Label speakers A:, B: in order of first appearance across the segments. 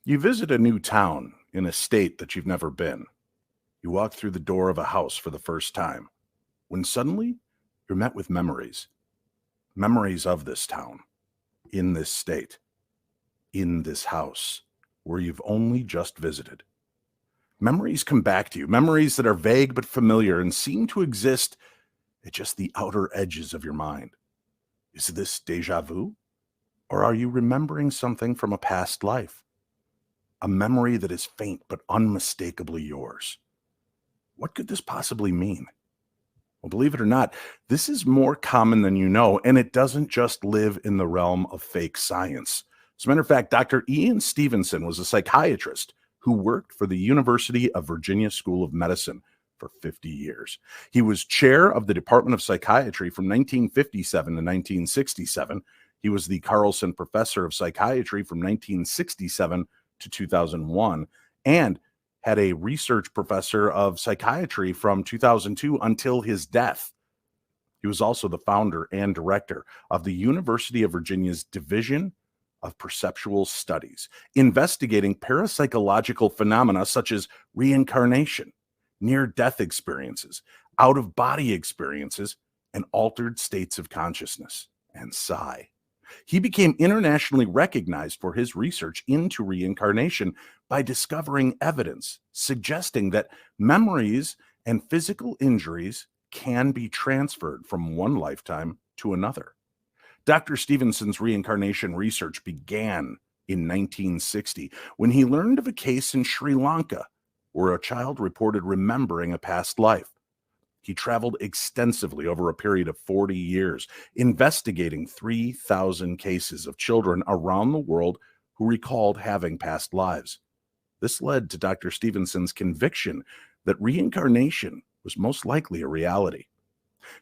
A: You visit a new town in a state that you've never been. You walk through the door of a house for the first time, when suddenly you're met with memories. Memories of this town, in this state, in this house, where you've only just visited. Memories come back to you, memories that are vague but familiar and seem to exist at just the outer edges of your mind. Is this deja vu? Or are you remembering something from a past life? A memory that is faint but unmistakably yours. What could this possibly mean? Well, believe it or not, this is more common than you know, and it doesn't just live in the realm of fake science. As a matter of fact, Dr. Ian Stevenson was a psychiatrist who worked for the University of Virginia School of Medicine for 50 years. He was chair of the Department of Psychiatry from 1957 to 1967. He was the Carlson Professor of Psychiatry from 1967 to 2001, and had a research professor of psychiatry from 2002 until his death. He was also the founder and director of the University of Virginia's Division of Perceptual Studies, investigating parapsychological phenomena such as reincarnation, near-death experiences, out-of-body experiences, and altered states of consciousness, and psi. He became internationally recognized for his research into reincarnation by discovering evidence suggesting that memories and physical injuries can be transferred from one lifetime to another. Dr. Stevenson's reincarnation research began in 1960 when he learned of a case in Sri Lanka where a child reported remembering a past life. He traveled extensively over a period of 40 years, investigating 3,000 cases of children around the world who recalled having past lives. This led to Dr. Stevenson's conviction that reincarnation was most likely a reality.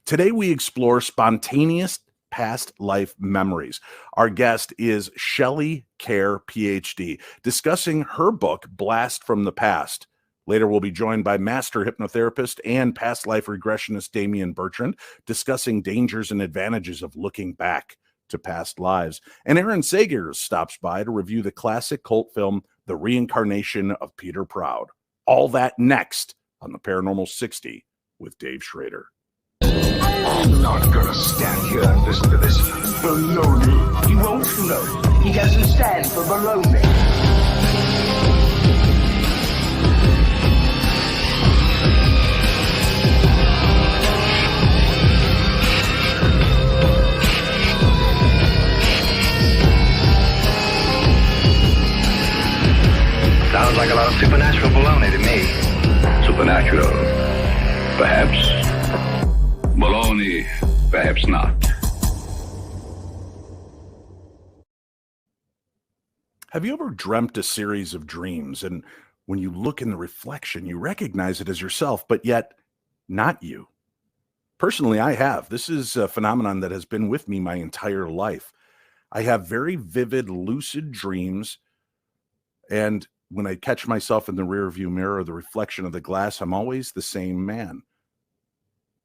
A: Today, we explore spontaneous past life memories. Our guest is Shelley Kaehr, PhD, discussing her book, Blast from the Past. Later, we'll be joined by master hypnotherapist and past life regressionist Damian Bertrand, discussing dangers and advantages of looking back to past lives. And Aaron Sagers stops by to review the classic cult film, The Reincarnation of Peter Proud. All that next on the Paranormal 60 with Dave Schrader.
B: I'm not gonna stand here and listen to this baloney. He won't float. He doesn't stand for baloney.
C: Sounds like a lot of supernatural baloney to me.
D: Supernatural, perhaps. Baloney, perhaps not.
A: Have you ever dreamt a series of dreams, and when you look in the reflection, you recognize it as yourself, but yet not you? Personally, I have. This is a phenomenon that has been with me my entire life. I have very vivid, lucid dreams, and when I catch myself in the rearview mirror, the reflection of the glass, I'm always the same man.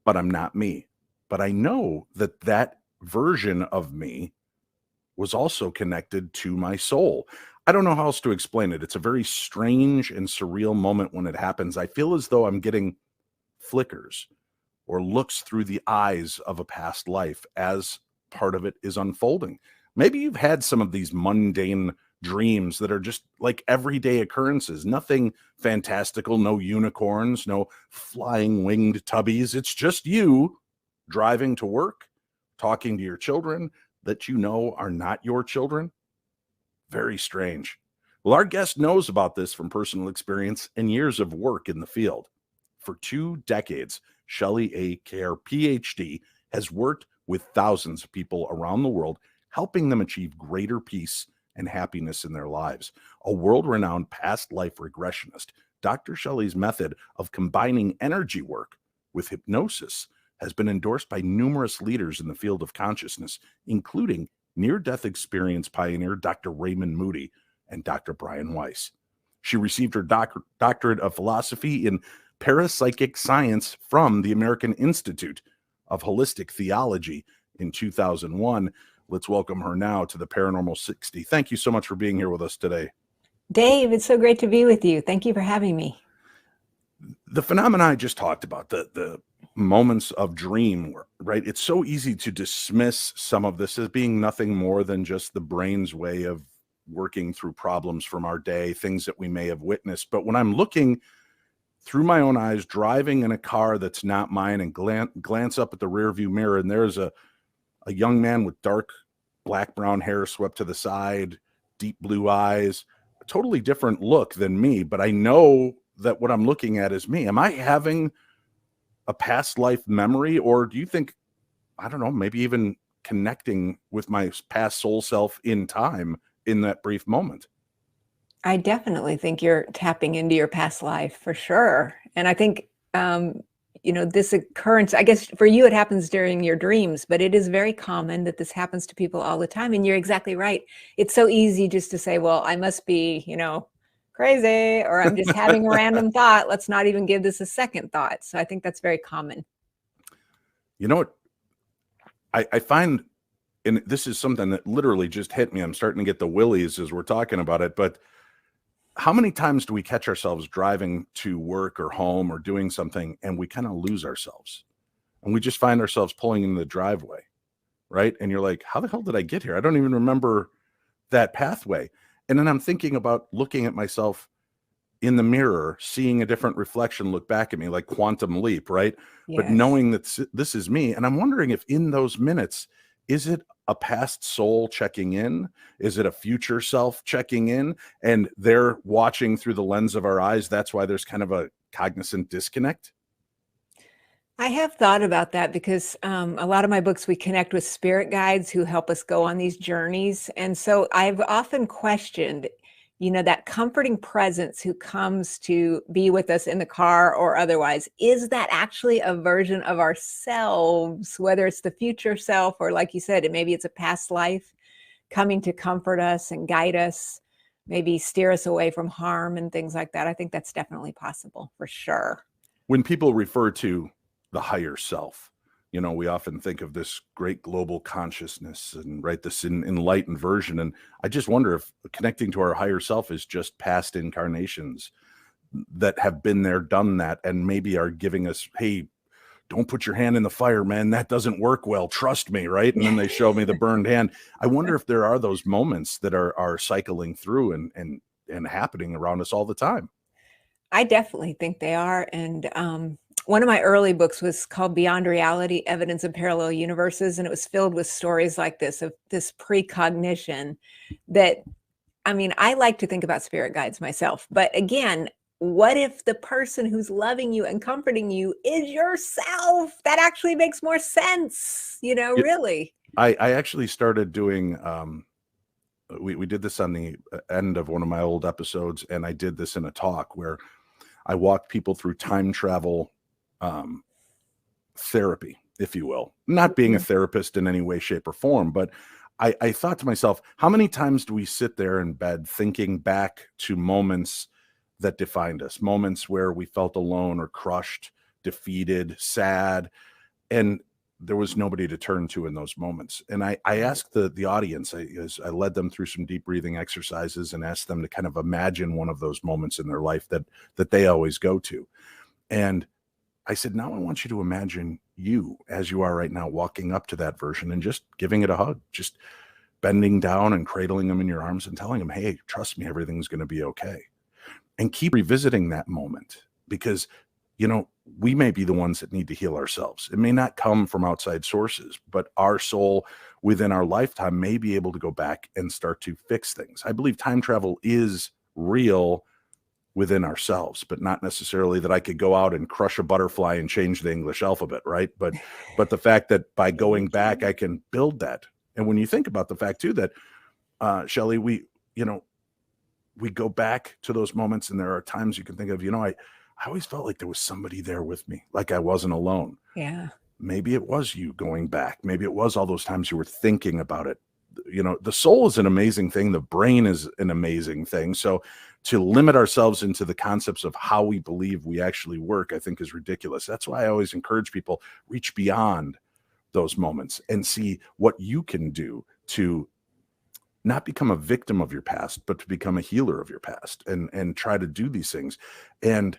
A: But I'm not me. But I know that that version of me was also connected to my soul. I don't know how else to explain it. It's a very strange and surreal moment when it happens. I feel as though I'm getting flickers or looks through the eyes of a past life as part of it is unfolding. Maybe you've had some of these mundane dreams that are just like everyday occurrences, nothing fantastical, no unicorns, no flying winged tubbies. It's just you driving to work, talking to your children that you know are not your children. Very strange. Well, our guest knows about this from personal experience and years of work in the field. For 2 decades, Shelley A. Kaehr, PhD, has worked with thousands of people around the world, helping them achieve greater peace and happiness in their lives. A world-renowned past life regressionist, Dr. Shelley's method of combining energy work with hypnosis has been endorsed by numerous leaders in the field of consciousness, including near-death experience pioneer Dr. Raymond Moody and Dr. Brian Weiss. She received her doctorate of philosophy in parapsychic science from the American Institute of Holistic Theology in 2001. Let's welcome her now to the Paranormal 60. Thank you so much for being here with us today.
E: Dave, it's so great to be with you. Thank you for having me.
A: The phenomena I just talked about, the moments of dream, right? It's so easy to dismiss some of this as being nothing more than just the brain's way of working through problems from our day, things that we may have witnessed. But when I'm looking through my own eyes, driving in a car that's not mine, and glance up at the rearview mirror, and there's a young man with dark black brown hair swept to the side, deep blue eyes, a totally different look than me, but I know that what I'm looking at is me. Am I having a past life memory, or do you think, I don't know, maybe even connecting with my past soul self in time in that brief moment?
E: I definitely think you're tapping into your past life for sure. And I think, this occurrence, I guess for you, it happens during your dreams, but it is very common that this happens to people all the time. And you're exactly right. It's so easy just to say, well, I must be, crazy, or I'm just having a random thought. Let's not even give this a second thought. So I think that's very common.
A: You know what? I find, and this is something that literally just hit me. I'm starting to get the willies as we're talking about it, but how many times do we catch ourselves driving to work or home or doing something and we kind of lose ourselves and we just find ourselves pulling into the driveway, right? And you're like, how the hell did I get here? I don't even remember that pathway. And then I'm thinking about looking at myself in the mirror, seeing a different reflection look back at me, like Quantum Leap, right?
E: Yes.
A: But knowing that this is me. And I'm wondering if in those minutes, is it a past soul checking in? Is it a future self checking in? And they're watching through the lens of our eyes. That's why there's kind of a cognizant disconnect.
E: I have thought about that because a lot of my books, we connect with spirit guides who help us go on these journeys. And so I've often questioned, that comforting presence who comes to be with us in the car or otherwise, is that actually a version of ourselves, whether it's the future self or, like you said, maybe it's a past life coming to comfort us and guide us, maybe steer us away from harm and things like that. I think that's definitely possible for sure.
A: When people refer to the higher self, we often think of this great global consciousness and this enlightened version. And I just wonder if connecting to our higher self is just past incarnations that have been there, done that, and maybe are giving us, hey, don't put your hand in the fire, man. That doesn't work well. Trust me, right? And then they show me the burned hand. I wonder if there are those moments that are cycling through and happening around us all the time.
E: I definitely think they are. And one of my early books was called Beyond Reality, Evidence of Parallel Universes. And it was filled with stories like this, of this precognition that, I like to think about spirit guides myself. But again, what if the person who's loving you and comforting you is yourself? That actually makes more sense, really.
A: I actually started doing, we did this on the end of one of my old episodes, and I did this in a talk where I walked people through time travel therapy, if you will, not being a therapist in any way, shape, or form. But I thought to myself, how many times do we sit there in bed thinking back to moments that defined us, moments where we felt alone or crushed, defeated, sad, and there was nobody to turn to in those moments. And I asked the audience, I led them through some deep breathing exercises and asked them to kind of imagine one of those moments in their life that they always go to. And I said, now I want you to imagine you as you are right now, walking up to that version and just giving it a hug, just bending down and cradling them in your arms and telling them, hey, trust me, everything's going to be okay. And keep revisiting that moment because, we may be the ones that need to heal ourselves. It may not come from outside sources, but our soul within our lifetime may be able to go back and start to fix things. I believe time travel is real within ourselves, but not necessarily that I could go out and crush a butterfly and change the English alphabet, right? But the fact that by going back, I can build that. And when you think about the fact too that, Shelley, we go back to those moments, and there are times you can think of, I always felt like there was somebody there with me, like I wasn't alone.
E: Yeah.
A: Maybe it was you going back. Maybe it was all those times you were thinking about it. The soul is an amazing thing. The brain is an amazing thing. So to limit ourselves into the concepts of how we believe we actually work, I think is ridiculous. That's why I always encourage people, reach beyond those moments and see what you can do to not become a victim of your past, but to become a healer of your past and try to do these things. And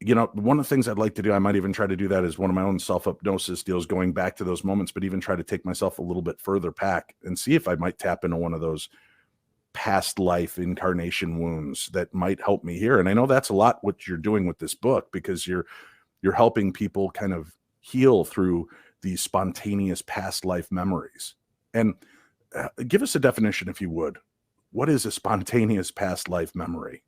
A: one of the things I'd like to do, I might even try to do that as one of my own self-hypnosis deals, going back to those moments, but even try to take myself a little bit further back and see if I might tap into one of those past life incarnation wounds that might help me here. And I know that's a lot what you're doing with this book, because you're helping people kind of heal through these spontaneous past life memories. And give us a definition, if you would. What is a spontaneous past life memory?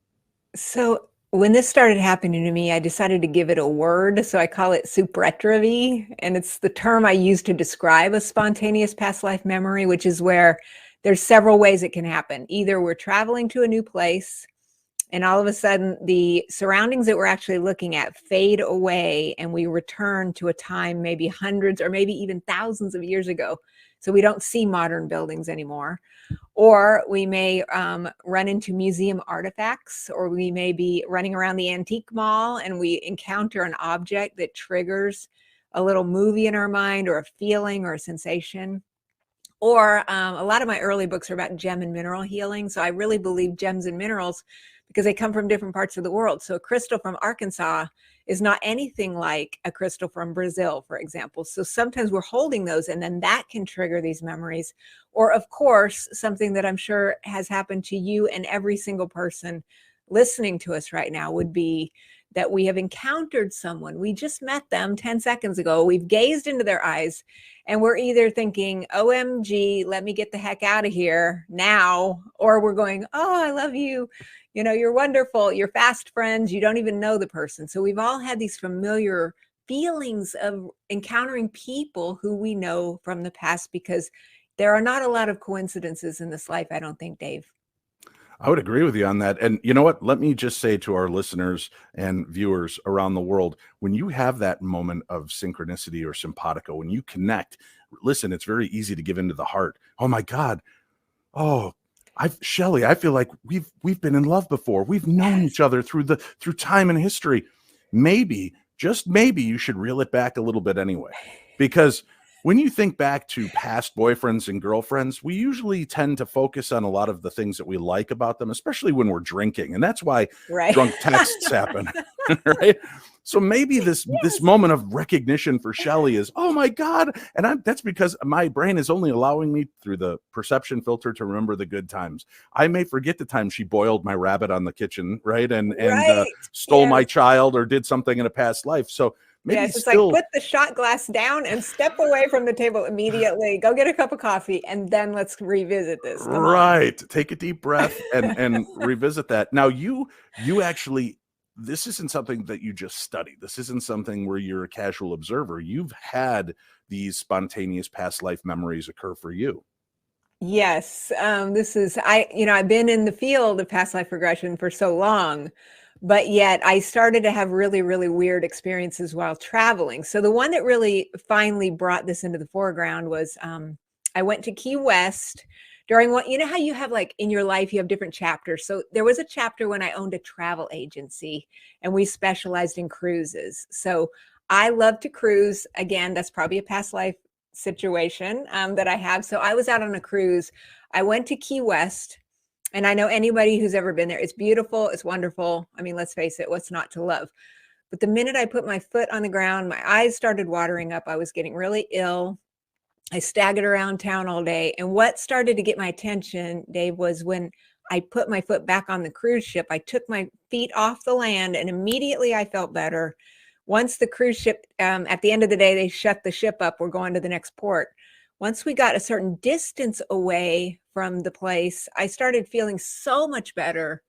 E: So when this started happening to me, I decided to give it a word. So I call it supretravy. And it's the term I use to describe a spontaneous past life memory, which is where there's several ways it can happen. Either we're traveling to a new place, and all of a sudden the surroundings that we're actually looking at fade away, and we return to a time maybe hundreds or maybe even thousands of years ago. So we don't see modern buildings anymore. Or we may run into museum artifacts, or we may be running around the antique mall and we encounter an object that triggers a little movie in our mind, or a feeling or a sensation. Or a lot of my early books are about gem and mineral healing. So I really believe gems and minerals because they come from different parts of the world. So a crystal from Arkansas is not anything like a crystal from Brazil, for example. So sometimes we're holding those, and then that can trigger these memories. Or of course, something that I'm sure has happened to you and every single person listening to us right now would be that we have encountered someone. We just met them 10 seconds ago. We've gazed into their eyes, and we're either thinking, OMG, let me get the heck out of here now. Or we're going, oh, I love you. You're wonderful. You're fast friends. You don't even know the person. So we've all had these familiar feelings of encountering people who we know from the past, because there are not a lot of coincidences in this life, I don't think, Dave.
A: I would agree with you on that. And you know what? Let me just say to our listeners and viewers around the world, when you have that moment of synchronicity or simpatico, when you connect, listen, it's very easy to give into the heart. Oh my God. Oh, Shelley, I feel like we've been in love before. We've known each other through time and history. Maybe, just maybe, you should reel it back a little bit anyway, because when you think back to past boyfriends and girlfriends, we usually tend to focus on a lot of the things that we like about them, especially when we're drinking. And that's why drunk texts happen, right? So maybe this moment of recognition for Shelley is, oh my God. And that's because my brain is only allowing me through the perception filter to remember the good times. I may forget the time she boiled my rabbit on the kitchen, right? And stole my child, or did something in a past life. So maybe
E: it's like, put the shot glass down and step away from the table immediately. Go get a cup of coffee, and then let's revisit this.
A: Right. Take a deep breath and revisit that. Now, you actually, this isn't something that you just study. This isn't something where you're a casual observer. You've had these spontaneous past life memories occur for you.
E: Yes. I've been in the field of past life regression for so long. But yet I started to have really, really weird experiences while traveling. So the one that really finally brought this into the foreground was I went to Key West during what, how you have, like, in your life, you have different chapters. So there was a chapter when I owned a travel agency, and we specialized in cruises. So I love to cruise. Again, that's probably a past life situation that I have. So I was out on a cruise. I went to Key West. And I know anybody who's ever been there, it's beautiful, it's wonderful. I mean, let's face it, what's not to love? But the minute I put my foot on the ground, my eyes started watering up. I was getting really ill. I staggered around town all day. And what started to get my attention, Dave, was when I put my foot back on the cruise ship. I took my feet off the land, and immediately I felt better. Once the cruise ship, at the end of the day, they shut the ship up. We're going to the next port. Once we got a certain distance away from the place, I started feeling so much better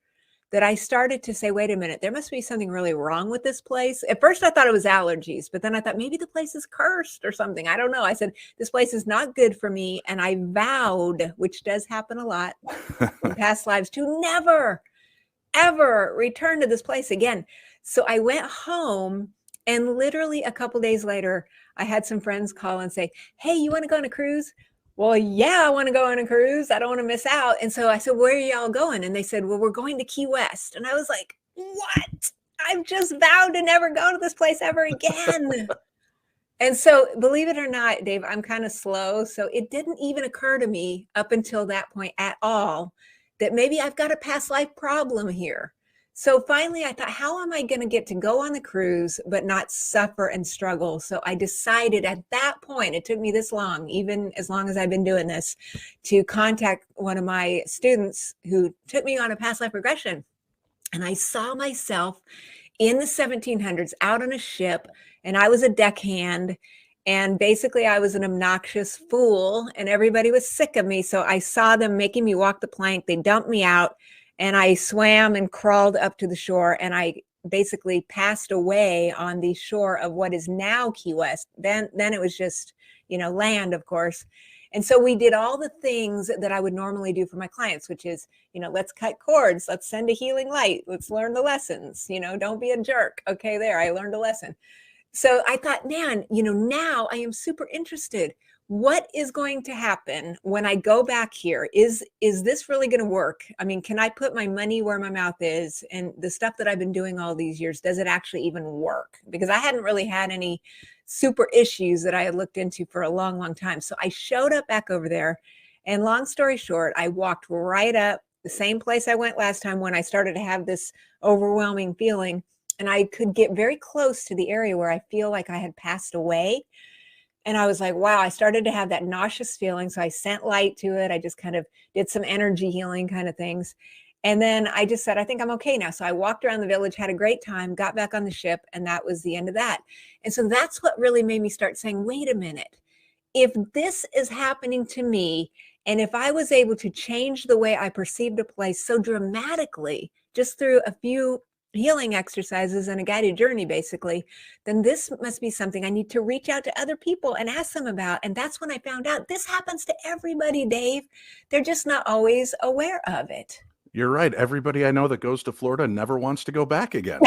E: that I started to say, wait a minute, there must be something really wrong with this place. At first I thought it was allergies, but then I thought maybe the place is cursed or something. I don't know. I said, this place is not good for me. And I vowed, which does happen a lot in past lives, to never, ever return to this place again. So I went home, and literally a couple days later, I had some friends call and say, hey, you want to go on a cruise? Well, yeah, I want to go on a cruise. I don't want to miss out. And so I said, where are y'all going? And they said, well, we're going to Key West. And I was like, what? I've just vowed to never go to this place ever again. And so, believe it or not, Dave, I'm kind of slow. So it didn't even occur to me up until that point at all that maybe I've got a past life problem here. So finally, I thought, how am I going to get to go on the cruise but not suffer and struggle? So I decided at that point, it took me this long, even as long as I've been doing this, to contact one of my students who took me on a past life regression. And I saw myself in the 1700s out on a ship, and I was a deckhand. And basically, I was an obnoxious fool, and everybody was sick of me. So I saw them making me walk the plank. They dumped me out, and I swam and crawled up to the shore, and I basically passed away on the shore of what is now Key West. Then it was just, land, of course. And so we did all the things that I would normally do for my clients, which is, let's cut cords, let's send a healing light, let's learn the lessons, don't be a jerk. Okay, there, I learned a lesson. So I thought, man, now I am super interested. What is going to happen when I go back here? Is this really going to work? I mean, can I put my money where my mouth is? And the stuff that I've been doing all these years, does it actually even work? Because I hadn't really had any super issues that I had looked into for a long, long time. So I showed up back over there, and long story short, I walked right up the same place I went last time when I started to have this overwhelming feeling. And I could get very close to the area where I feel like I had passed away. And I was like, wow, I started to have that nauseous feeling. So I sent light to it. I just kind of did some energy healing kind of things. And then I just said, I think I'm okay now. So I walked around the village, had a great time, got back on the ship, and that was the end of that. And so that's what really made me start saying, wait a minute, if this is happening to me, and if I was able to change the way I perceived a place so dramatically, just through a few healing exercises and a guided journey, basically, then this must be something I need to reach out to other people and ask them about. And that's when I found out this happens to everybody, Dave. They're just not always aware of it.
A: You're right. Everybody I know that goes to Florida never wants to go back again.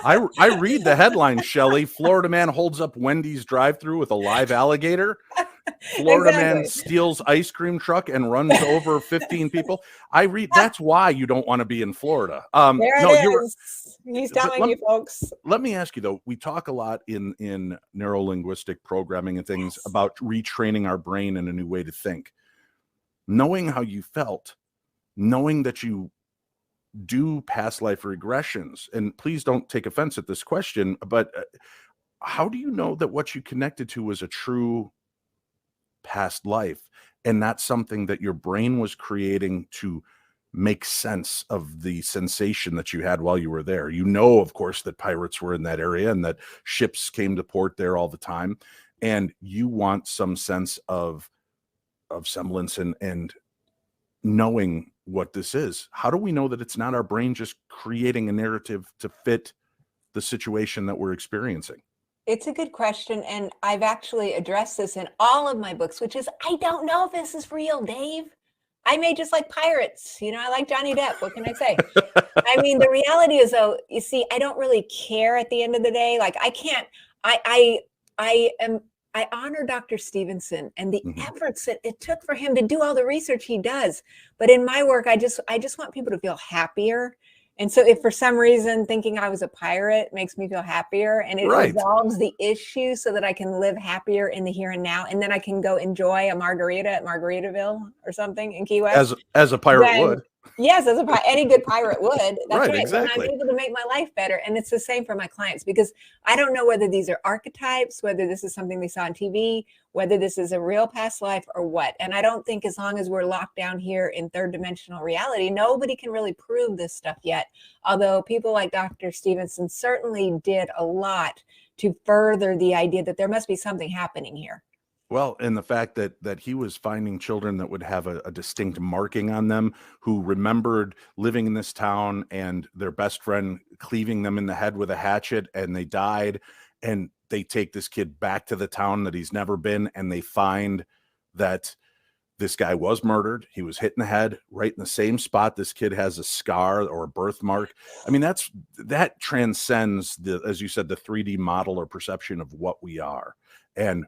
A: I read the headline, Shelley. Florida man holds up Wendy's drive-thru with a live alligator. Florida man steals ice cream truck and runs over 15 people. I read that's why you don't want to be in Florida.
E: He's telling you, folks.
A: Let me ask you though, we talk a lot in neuro-linguistic programming and things about retraining our brain in a new way to think. Knowing how you felt, knowing that you do past life regressions, and please don't take offense at this question, but how do you know that what you connected to was a true past life and not something that your brain was creating to make sense of the sensation that you had while you were there? Of course, that pirates were in that area and that ships came to port there all the time, and you want some sense of semblance and knowing what this is. How do we know that it's not our brain just creating a narrative to fit the situation that we're experiencing?
E: It's a good question. And I've actually addressed this in all of my books, which is, I don't know if this is real, Dave. I may just like pirates. I like Johnny Depp. What can I say? I mean, the reality is, though, you see, I don't really care at the end of the day. Like, I can't, I honor Dr. Stevenson and the efforts that it took for him to do all the research he does. But in my work, I just want people to feel happier. And so if for some reason thinking I was a pirate makes me feel happier, and it resolves the issue so that I can live happier in the here and now, and then I can go enjoy a margarita at Margaritaville or something in Key West.
A: As a pirate would.
E: Yes, any good pirate would. That's right.
A: Exactly.
E: And I'm able to make my life better. And it's the same for my clients, because I don't know whether these are archetypes, whether this is something they saw on TV, whether this is a real past life or what. And I don't think as long as we're locked down here in third dimensional reality, nobody can really prove this stuff yet. Although people like Dr. Stevenson certainly did a lot to further the idea that there must be something happening here.
A: Well, and the fact that he was finding children that would have a distinct marking on them, who remembered living in this town and their best friend cleaving them in the head with a hatchet, and they died, and they take this kid back to the town that he's never been, and they find that this guy was murdered. He was hit in the head right in the same spot. This kid has a scar or a birthmark. I mean, that transcends as you said, the 3D model or perception of what we are and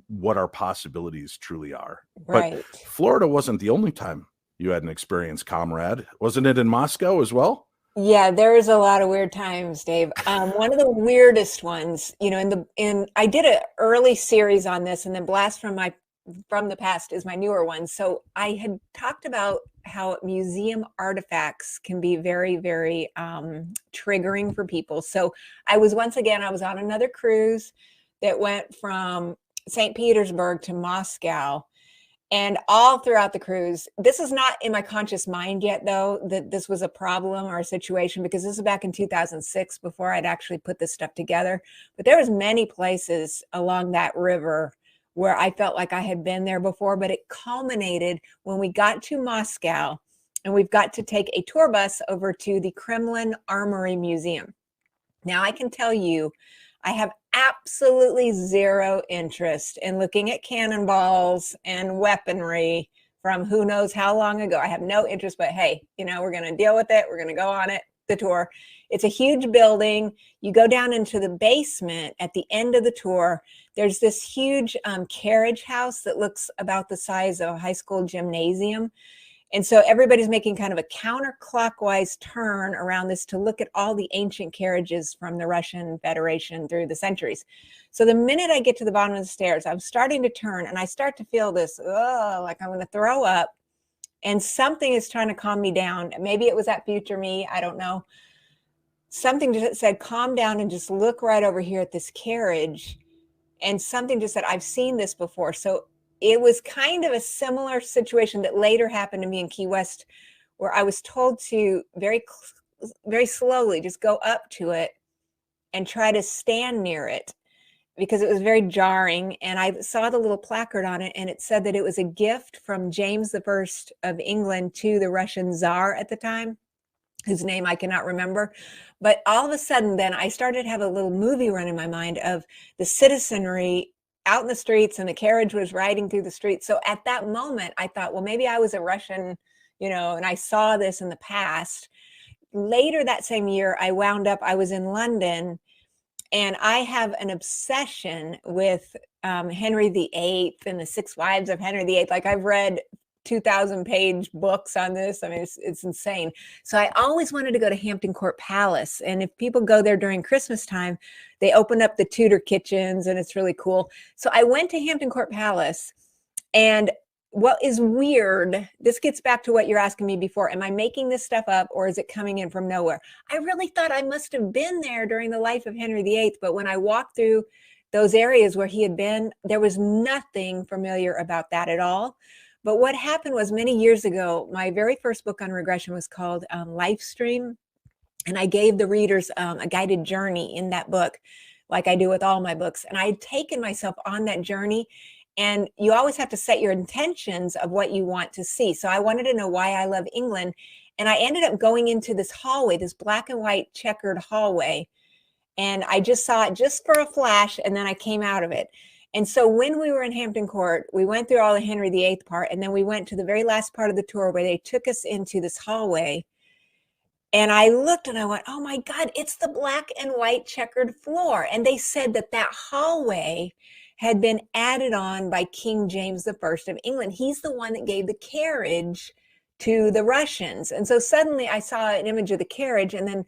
A: what our possibilities truly are.
E: Right.
A: But Florida wasn't the only time you had an experience, comrade. Wasn't it in Moscow as well?
E: Yeah, there is a lot of weird times, Dave. One of the weirdest ones, I did an early series on this, and then Blast from the Past is my newer one. So I had talked about how museum artifacts can be very, very triggering for people. So I was on another cruise that went from St. Petersburg to Moscow. And all throughout the cruise, this is not in my conscious mind yet, though, that this was a problem or a situation, because this is back in 2006 before I'd actually put this stuff together. But there was many places along that river where I felt like I had been there before, but it culminated when we got to Moscow and we've got to take a tour bus over to the Kremlin Armory Museum. Now, I can tell you, I have absolutely zero interest in looking at cannonballs and weaponry from who knows how long ago. I have no interest, but hey, we're going to deal with it. We're going to go on it, the tour. It's a huge building. You go down into the basement at the end of the tour. There's this huge carriage house that looks about the size of a high school gymnasium. And so everybody's making kind of a counterclockwise turn around this to look at all the ancient carriages from the Russian Federation through the centuries. So the minute I get to the bottom of the stairs, I'm starting to turn and I start to feel this, like I'm going to throw up, and something is trying to calm me down. Maybe it was that future me. I don't know. Something just said, calm down and just look right over here at this carriage. And something just said, I've seen this before. So it was kind of a similar situation that later happened to me in Key West, where I was told to very, very slowly just go up to it and try to stand near it, because it was very jarring. And I saw the little placard on it, and it said that it was a gift from James I of England to the Russian Tsar at the time, whose name I cannot remember. But all of a sudden, then I started to have a little movie run in my mind of the citizenry out in the streets, and the carriage was riding through the streets. So at that moment, I thought, well, maybe I was a Russian, and I saw this in the past. Later that same year, I was in London, and I have an obsession with Henry VIII and the Six Wives of Henry VIII. Like, I've read 2,000-page books on this. I mean, it's insane. So I always wanted to go to Hampton Court Palace. And if people go there during Christmas time, they open up the Tudor kitchens, and it's really cool. So I went to Hampton Court Palace, and what is weird, this gets back to what you're asking me before. Am I making this stuff up, or is it coming in from nowhere? I really thought I must have been there during the life of Henry VIII. But when I walked through those areas where he had been, there was nothing familiar about that at all. But what happened was, many years ago, my very first book on regression was called Lifestream. And I gave the readers a guided journey in that book, like I do with all my books. And I had taken myself on that journey. And you always have to set your intentions of what you want to see. So I wanted to know why I love England. And I ended up going into this hallway, this black and white checkered hallway. And I just saw it just for a flash, and then I came out of it. And so when we were in Hampton Court, we went through all the Henry VIII part, and then we went to the very last part of the tour where they took us into this hallway. And I looked and I went, oh my God, it's the black and white checkered floor. And they said that hallway had been added on by King James I of England. He's the one that gave the carriage to the Russians. And so suddenly I saw an image of the carriage, and then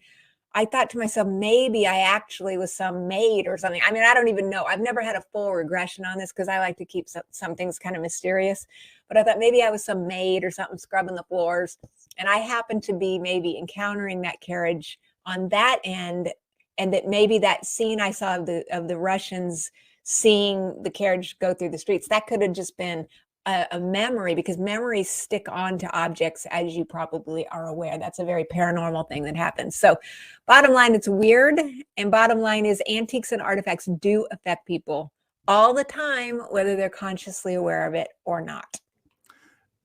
E: I thought to myself, maybe I actually was some maid or something. I mean, I don't even know. I've never had a full regression on this, because I like to keep some things kind of mysterious. But I thought maybe I was some maid or something scrubbing the floors. And I happened to be maybe encountering that carriage on that end, and that maybe that scene I saw of the Russians seeing the carriage go through the streets, that could have just been a memory, because memories stick on to objects, as you probably are aware. That's a very paranormal thing that happens. So bottom line, it's weird. And bottom line is, antiques and artifacts do affect people all the time, whether they're consciously aware of it or not.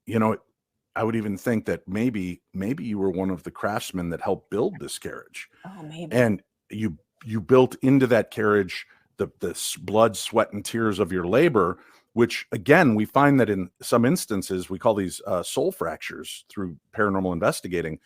A: I would even think that maybe you were one of the craftsmen that helped build this carriage.
E: Oh, maybe.
A: And you built into that carriage the blood, sweat, and tears of your labor, which, again, we find that in some instances, we call these soul fractures through paranormal investigating.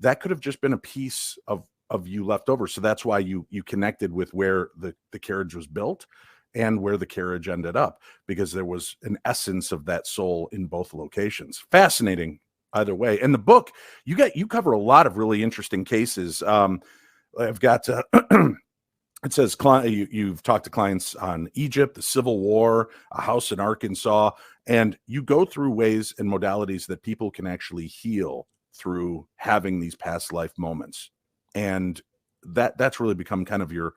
A: That could have just been a piece of you left over. So that's why you connected with where the carriage was built and where the carriage ended up, because there was an essence of that soul in both locations. Fascinating either way. And the book, you cover a lot of really interesting cases. I've got it says you've talked to clients on Egypt, the Civil War, a house in Arkansas, and you go through ways and modalities that people can actually heal through having these past life moments. And that's really become kind of your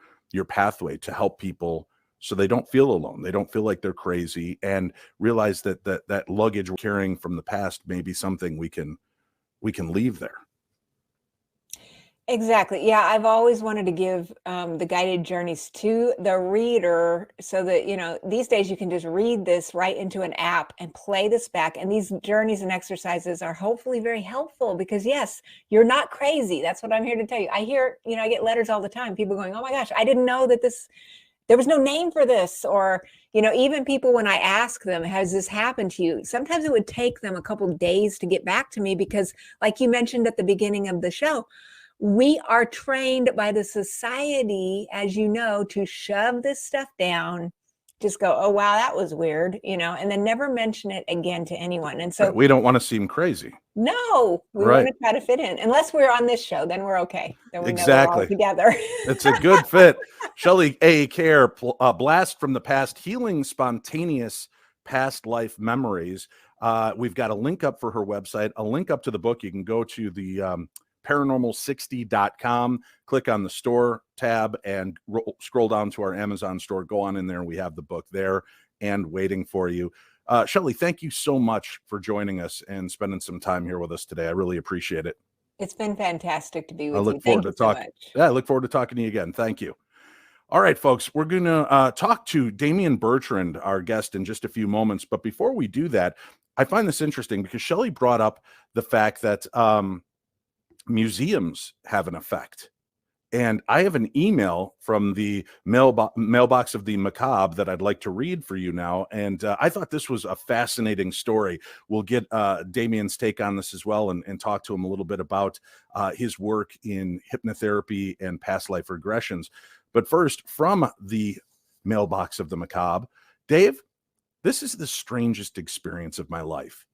A: pathway to help people so they don't feel alone. They don't feel like they're crazy, and realize that luggage we're carrying from the past may be something we can leave there.
E: Exactly. Yeah, I've always wanted to give the guided journeys to the reader so that, these days you can just read this right into an app and play this back. And these journeys and exercises are hopefully very helpful because, yes, you're not crazy. That's what I'm here to tell you. I hear, I get letters all the time, people going, oh my gosh, I didn't know that there was no name for this. Or, even people, when I ask them, has this happened to you? Sometimes it would take them a couple of days to get back to me because, like you mentioned at the beginning of the show, we are trained by the society, as you know, to shove this stuff down, just go, oh, wow, that was weird, and then never mention it again to anyone. And so
A: we don't want to seem crazy.
E: No, we want to try to fit in. Unless we're on this show, then we're okay. Then we know we're all together.
A: It's a good fit. Shelley A. Kaehr, Blast from the Past, Healing Spontaneous Past Life Memories. We've got a link up for her website, a link up to the book. You can go to the paranormal60.com, click on the store tab, and scroll down to our Amazon store. Go on in there, and we have the book there and waiting for you. Shelley, thank you so much for joining us and spending some time here with us today. I really appreciate it.
E: It's been fantastic to be with you.
A: I look forward to talking to you again. Thank you. All right, folks, we're going to talk to Damian Bertrand, our guest, in just a few moments. But before we do that, I find this interesting because Shelley brought up the fact that museums have an effect. And I have an email from the mailbox of the Macabre that I'd like to read for you now. And I thought this was a fascinating story. We'll get Damian's take on this as well and talk to him a little bit about his work in hypnotherapy and past life regressions. But first, from the mailbox of the Macabre, Dave, this is the strangest experience of my life.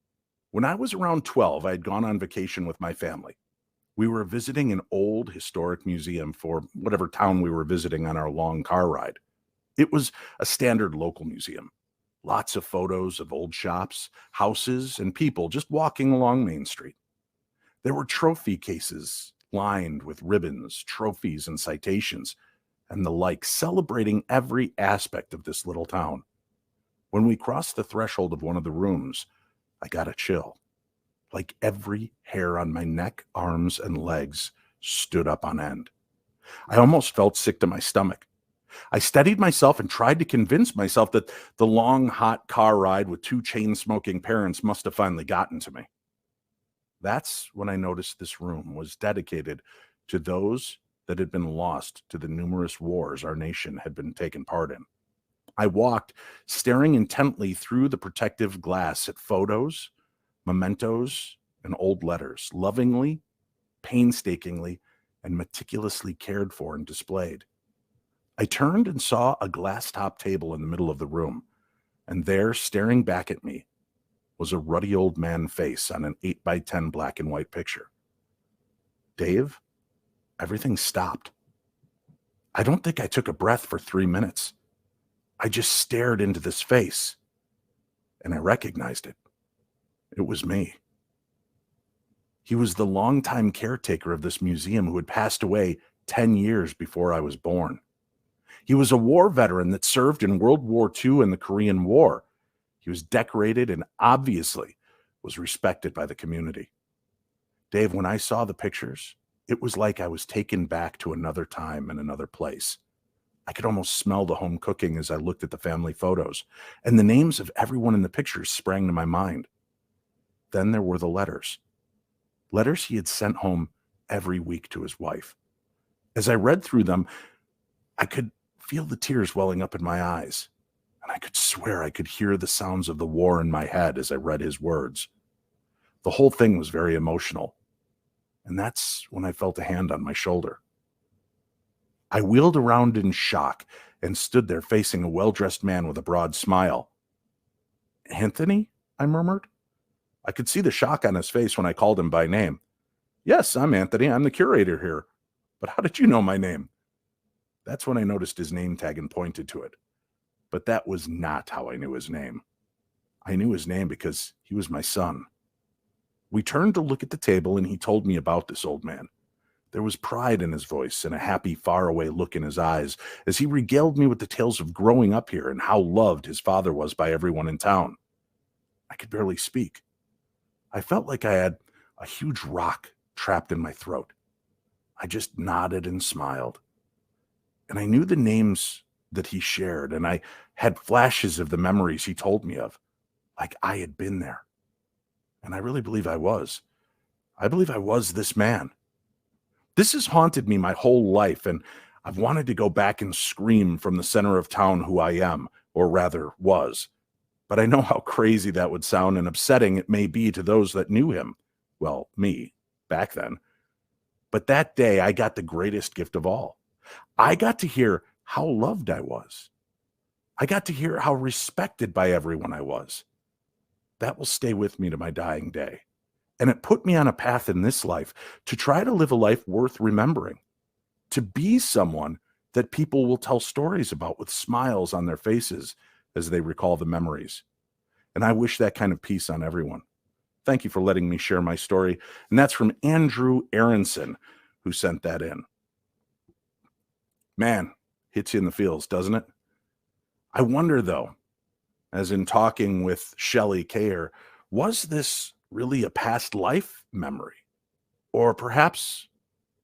A: When I was around 12, I had gone on vacation with my family. We were visiting an old historic museum for whatever town we were visiting on our long car ride. It was a standard local museum. Lots of photos of old shops, houses, and people just walking along Main Street. There were trophy cases lined with ribbons, trophies, and citations, and the like, celebrating every aspect of this little town. When we crossed the threshold of one of the rooms, I got a chill. Like every hair on my neck, arms, and legs stood up on end. I almost felt sick to my stomach. I steadied myself and tried to convince myself that the long, hot car ride with two chain-smoking parents must have finally gotten to me. That's when I noticed this room was dedicated to those that had been lost to the numerous wars our nation had been taken part in. I walked, staring intently through the protective glass at photos, mementos, and old letters, lovingly, painstakingly, and meticulously cared for and displayed. I turned and saw a glass-top table in the middle of the room, and there, staring back at me, was a ruddy old man face on an 8x10 black and white picture. Dave, everything stopped. I don't think I took a breath for 3 minutes. I just stared into this face, and I recognized it. It was me. He was the longtime caretaker of this museum who had passed away 10 years before I was born. He was a war veteran that served in World War II and the Korean War. He was decorated and obviously was respected by the community. Dave, when I saw the pictures, it was like I was taken back to another time and another place. I could almost smell the home cooking as I looked at the family photos, and the names of everyone in the pictures sprang to my mind. Then there were the letters. Letters he had sent home every week to his wife. As I read through them, I could feel the tears welling up in my eyes, and I could swear I could hear the sounds of the war in my head as I read his words. The whole thing was very emotional, and that's when I felt a hand on my shoulder. I wheeled around in shock and stood there facing a well-dressed man with a broad smile. "Anthony?" I murmured. I could see the shock on his face when I called him by name. Yes, I'm Anthony. I'm the curator here. But how did you know my name? That's when I noticed his name tag and pointed to it. But that was not how I knew his name. I knew his name because he was my son. We turned to look at the table, and he told me about this old man. There was pride in his voice and a happy, faraway look in his eyes as he regaled me with the tales of growing up here and how loved his father was by everyone in town. I could barely speak. I felt like I had a huge rock trapped in my throat. I just nodded and smiled. And I knew the names that he shared, and I had flashes of the memories he told me of, like I had been there. And I really believe I was. I believe I was this man. This has haunted me my whole life, and I've wanted to go back and scream from the center of town who I am, or rather was. But I know how crazy that would sound and upsetting it may be to those that knew him. Well, me, back then. But that day, I got the greatest gift of all. I got to hear how loved I was. I got to hear how respected by everyone I was. That will stay with me to my dying day. And it put me on a path in this life to try to live a life worth remembering, to be someone that people will tell stories about with smiles on their faces as they recall the memories. And I wish that kind of peace on everyone. Thank you for letting me share my story. And that's from Andrew Aronson, who sent that in. Man, hits you in the feels, doesn't it? I wonder, though, as in talking with Shelley, Kaehr, was this really a past life memory? Or perhaps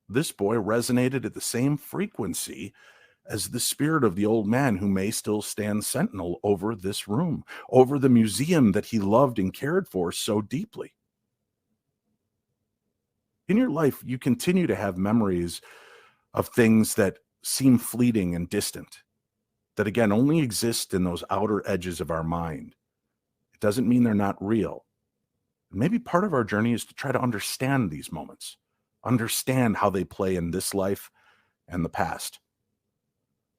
A: this boy resonated at the same frequency as the spirit of the old man who may still stand sentinel over this room, over the museum that he loved and cared for so deeply. In your life, you continue to have memories of things that seem fleeting and distant, that again only exist in those outer edges of our mind. It doesn't mean they're not real. Maybe part of our journey is to try to understand these moments, understand how they play in this life and the past.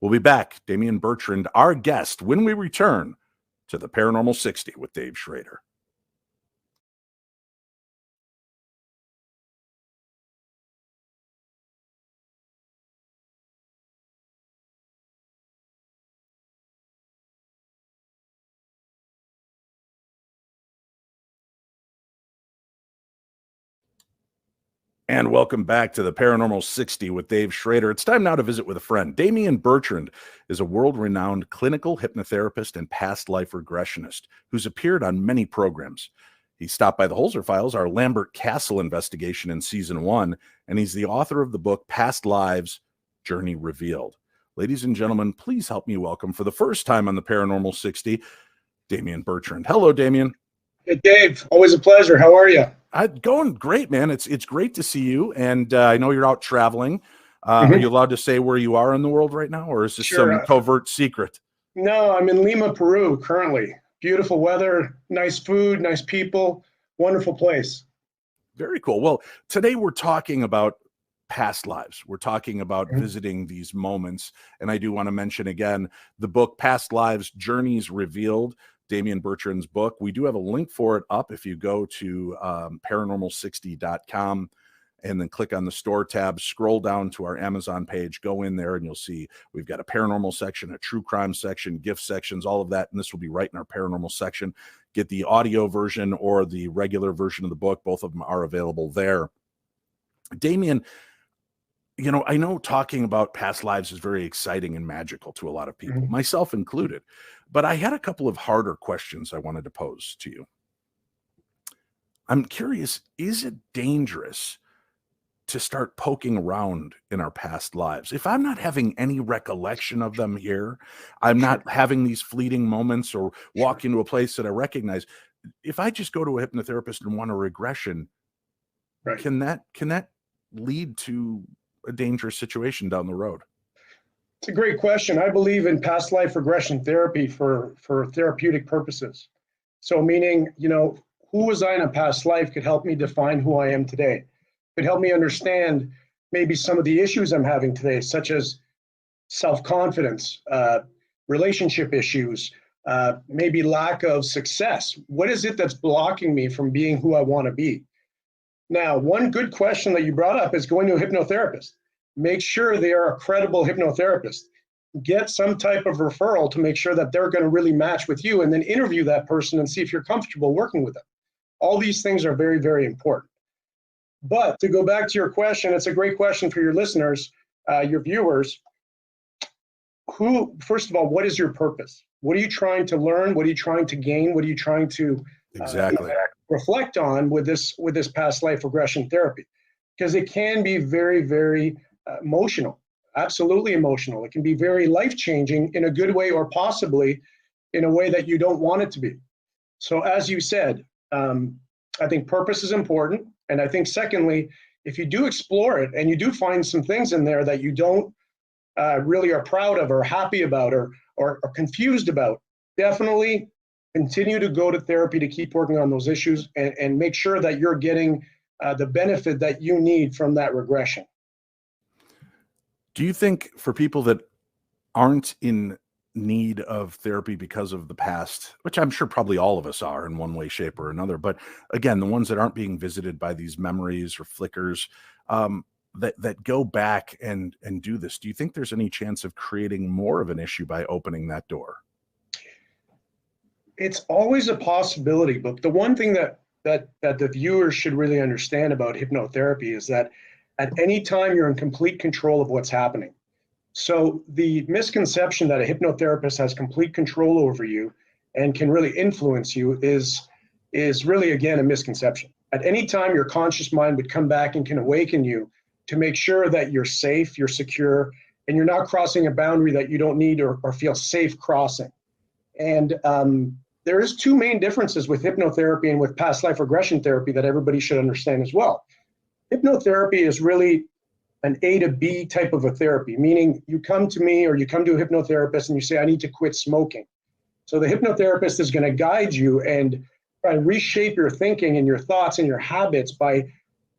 A: We'll be back, Damian Bertrand, our guest, when we return to the Paranormal 60 with Dave Schrader. And welcome back to the Paranormal 60 with Dave Schrader. It's time now to visit with a friend. Damian Bertrand is a world-renowned clinical hypnotherapist and past life regressionist who's appeared on many programs. He stopped by the Holzer Files, our Lambert Castle investigation in season 1, and he's the author of the book Past Lives, Journey Revealed. Ladies and gentlemen, please help me welcome for the first time on the Paranormal 60, Damian Bertrand. Hello, Damian.
F: Hey, Dave. Always a pleasure. How are you?
A: Going great, man. It's great to see you, and I know you're out traveling. Are you allowed to say where you are in the world right now, or is this some covert secret?
F: No, I'm in Lima, Peru currently. Beautiful weather, nice food, nice people, wonderful place.
A: Very cool. Well, today we're talking about past lives. We're talking about visiting these moments, and I do want to mention again the book Past Lives, Journeys Revealed, Damian Bertrand's book. We do have a link for it up if you go to paranormal60.com and then click on the store tab, scroll down to our Amazon page, go in there, and you'll see we've got a paranormal section, a true crime section, gift sections, all of that. And this will be right in our paranormal section. Get the audio version or the regular version of the book. Both of them are available there. Damian, you know, I know talking about past lives is very exciting and magical to a lot of people, myself included. But I had a couple of harder questions I wanted to pose to you. I'm curious, is it dangerous to start poking around in our past lives? If I'm not having any recollection of them here, I'm not having these fleeting moments or walk into a place that I recognize. If I just go to a hypnotherapist and want a regression, can that lead to a dangerous situation down the road?
F: It's a great question. I believe in past life regression therapy for therapeutic purposes. So meaning, you know, who was I in a past life could help me define who I am today. Could help me understand maybe some of the issues I'm having today, such as self-confidence, relationship issues, maybe lack of success. What is it that's blocking me from being who I want to be? Now, one good question that you brought up is going to a hypnotherapist. Make sure they are a credible hypnotherapist. Get some type of referral to make sure that they're going to really match with you, and then interview that person and see if you're comfortable working with them. All these things are very, very important. But to go back to your question, it's a great question for your listeners, your viewers. First of all, what is your purpose? What are you trying to learn? What are you trying to gain? What are you trying to
A: Exactly.
F: reflect on with this past life regression therapy? Because it can be very, very emotional, absolutely emotional. It can be very life-changing in a good way, or possibly in a way that you don't want it to be. So as you said, I think purpose is important. And I think secondly, if you do explore it and you do find some things in there that you don't really are proud of or happy about or confused about, definitely continue to go to therapy to keep working on those issues and make sure that you're getting the benefit that you need from that regression.
A: Do you think for people that aren't in need of therapy because of the past, which I'm sure probably all of us are in one way, shape, or another, but again, the ones that aren't being visited by these memories or flickers, that go back and do this, do you think there's any chance of creating more of an issue by opening that door?
F: It's always a possibility, but the one thing that the viewers should really understand about hypnotherapy is that at any time you're in complete control of what's happening. So the misconception that a hypnotherapist has complete control over you and can really influence you is really, again, a misconception. At any time, your conscious mind would come back and can awaken you to make sure that you're safe, you're secure, and you're not crossing a boundary that you don't need or feel safe crossing. And there is two main differences with hypnotherapy and with past life regression therapy that everybody should understand as well. Hypnotherapy is really an A to B type of a therapy, meaning you come to me or you come to a hypnotherapist and you say, I need to quit smoking. So the hypnotherapist is going to guide you and try to reshape your thinking and your thoughts and your habits by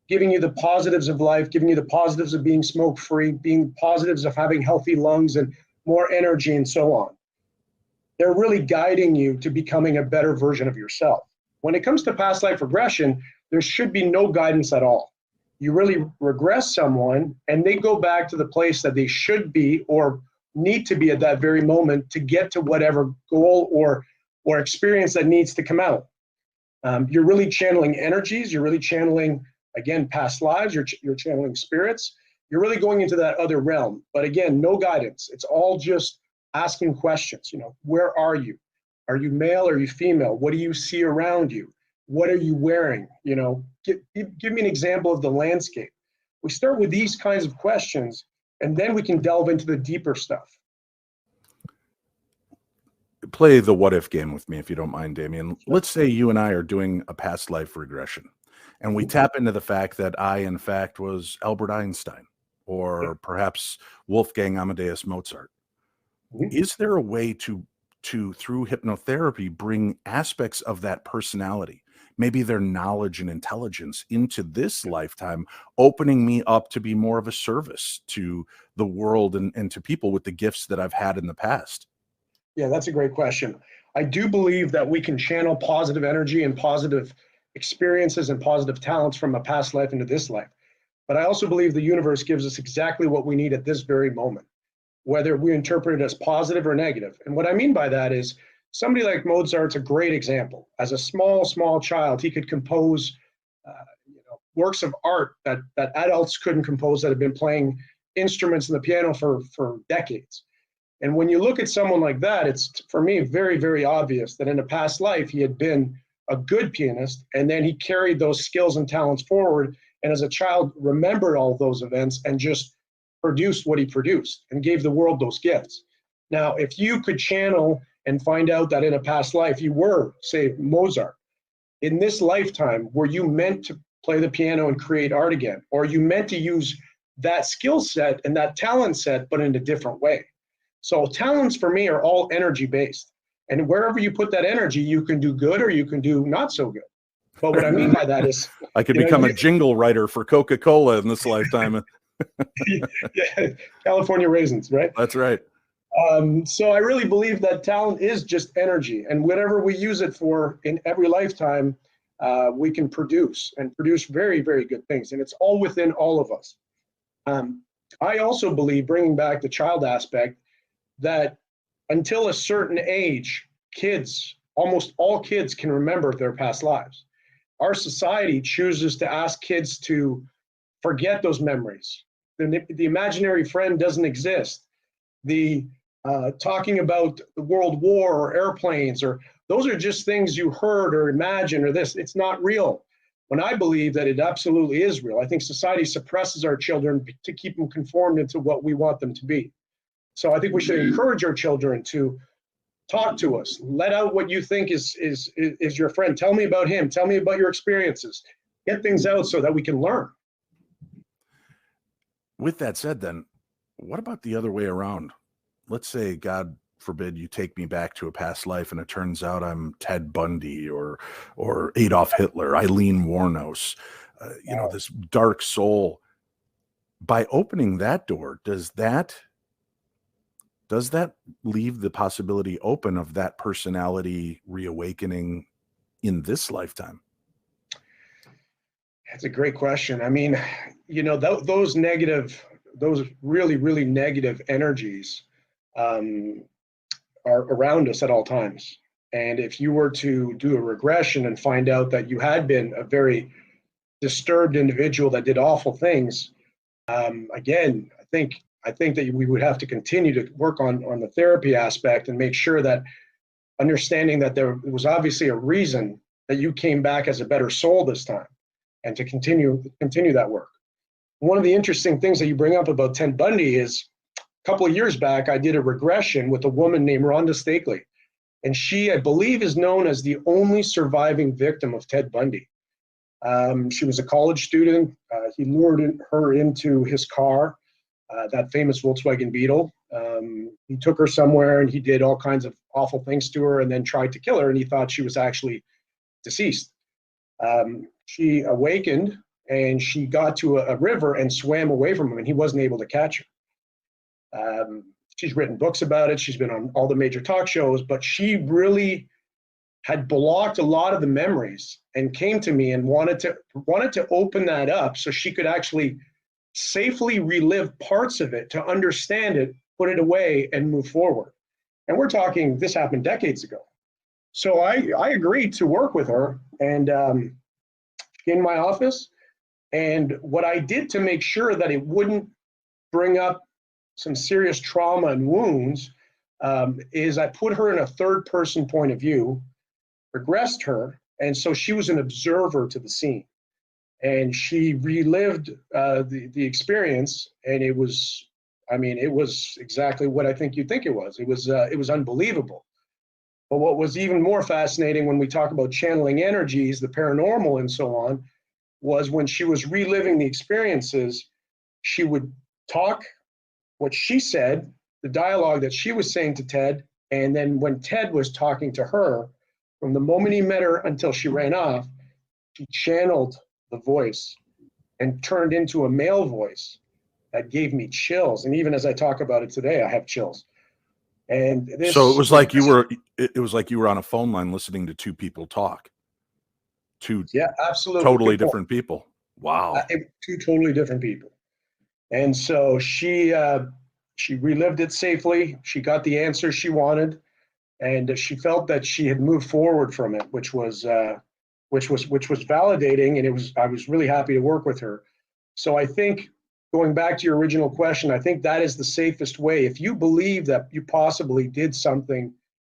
F: giving you the positives of life, giving you the positives of being smoke-free, being positives of having healthy lungs and more energy and so on. They're really guiding you to becoming a better version of yourself. When it comes to past life regression, there should be no guidance at all. You really regress someone and they go back to the place that they should be or need to be at that very moment to get to whatever goal or experience that needs to come out. You're really channeling energies. You're really channeling, again, past lives. You're channeling spirits. You're really going into that other realm. But again, no guidance. It's all just asking questions. Where are you? Are you male? Are you female? What do you see around you? What are you wearing? Give me an example of the landscape. We start with these kinds of questions, and then we can delve into the deeper stuff.
A: Play the what if game with me, if you don't mind, Damian. Let's say you and I are doing a past life regression, and we tap into the fact that I, in fact, was Albert Einstein, or perhaps Wolfgang Amadeus Mozart. Is there a way to through hypnotherapy bring aspects of that personality, maybe their knowledge and intelligence, into this lifetime, opening me up to be more of a service to the world and to people with the gifts that I've had in the past?
F: Yeah, that's a great question. I do believe that we can channel positive energy and positive experiences and positive talents from a past life into this life. But I also believe the universe gives us exactly what we need at this very moment, whether we interpret it as positive or negative. And what I mean by that is somebody like Mozart's a great example. As a small child, he could compose works of art that adults couldn't compose, that have been playing instruments in the piano for decades. And when you look at someone like that, it's, for me, very, very obvious that in a past life, he had been a good pianist, and then he carried those skills and talents forward, and as a child remembered all those events and just produced what he produced and gave the world those gifts. Now, if you could channel and find out that in a past life you were, say, Mozart, in this lifetime, were you meant to play the piano and create art again? Or are you meant to use that skill set and that talent set, but in a different way? So talents for me are all energy based. And wherever you put that energy, you can do good or you can do not so good. But what I mean by that is
A: I could become a jingle writer for Coca-Cola in this lifetime.
F: Yeah, California raisins, right?
A: That's right.
F: So I really believe that talent is just energy, and whatever we use it for in every lifetime, we can produce and produce very, very good things. And it's all within all of us. I also believe, bringing back the child aspect, that until a certain age, kids, almost all kids, can remember their past lives. Our society chooses to ask kids to forget those memories. The imaginary friend doesn't exist. The talking about the World War or airplanes, or those are just things you heard or imagined, or this, it's not real. When I believe that it absolutely is real. I think society suppresses our children to keep them conformed into what we want them to be. So I think we should encourage our children to talk to us, let out what you think is your friend. Tell me about him. Tell me about your experiences. Get things out so that we can learn.
A: With that said, then, what about the other way around? Let's say, God forbid, you take me back to a past life and it turns out I'm Ted Bundy or Adolf Hitler, Eileen Wuornos, this dark soul. By opening that door, does that leave the possibility open of that personality reawakening in this lifetime?
F: That's a great question. I mean, those really, really negative energies are around us at all times. And if you were to do a regression and find out that you had been a very disturbed individual that did awful things, again, I think that we would have to continue to work on the therapy aspect and make sure that understanding that there was obviously a reason that you came back as a better soul this time, and to continue that work. One of the interesting things that you bring up about Ted Bundy is, a couple of years back, I did a regression with a woman named Rhonda Stakely. And she, I believe, is known as the only surviving victim of Ted Bundy. She was a college student. He lured her into his car, that famous Volkswagen Beetle. He took her somewhere and he did all kinds of awful things to her and then tried to kill her, and he thought she was actually deceased. She awakened and she got to a river and swam away from him, and he wasn't able to catch her. She's written books about it. She's been on all the major talk shows, but she really had blocked a lot of the memories and came to me and wanted to open that up so she could actually safely relive parts of it, to understand it, put it away, and move forward. And we're talking, this happened decades ago. So I agreed to work with her, and in my office. And what I did to make sure that it wouldn't bring up some serious trauma and wounds is I put her in a third person point of view, regressed her, and so she was an observer to the scene. And she relived the experience, and it was exactly what I think you'd think it was. It was unbelievable. But what was even more fascinating when we talk about channeling energies, the paranormal and so on, was when she was reliving the experiences, she would talk what she said, the dialogue that she was saying to Ted, and then when Ted was talking to her, from the moment he met her until she ran off, she channeled the voice and turned into a male voice that gave me chills. And even as I talk about it today, I have chills. And
A: so it was like you were on a phone line listening to two people talk.
F: Absolutely
A: totally different people. Wow.
F: Two totally different people. And so she relived it safely. She got the answer she wanted, and she felt that she had moved forward from it, which was validating. And I was really happy to work with her. So I think, going back to your original question, I think that is the safest way. If you believe that you possibly did something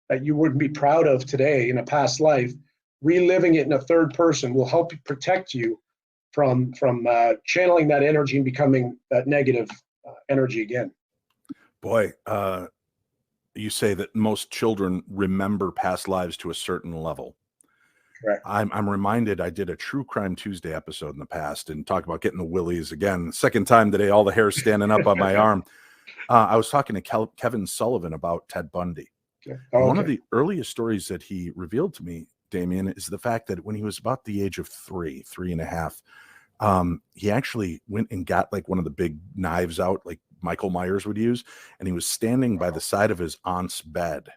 F: that you wouldn't be proud of today in a past life, reliving it in a third person will help protect you from channeling that energy and becoming that negative energy again.
A: Boy, you say that most children remember past lives to a certain level.
F: Correct.
A: I'm reminded, I did a True Crime Tuesday episode in the past and talked about getting the willies again. Second time today, all the hair standing up on my arm. I was talking to Kevin Sullivan about Ted Bundy.
F: Okay.
A: One of the earliest stories that he revealed to me, Damian, is the fact that when he was about the age of 3.5, he actually went and got like one of the big knives out, like Michael Myers would use. And he was standing by the side of his aunt's bed,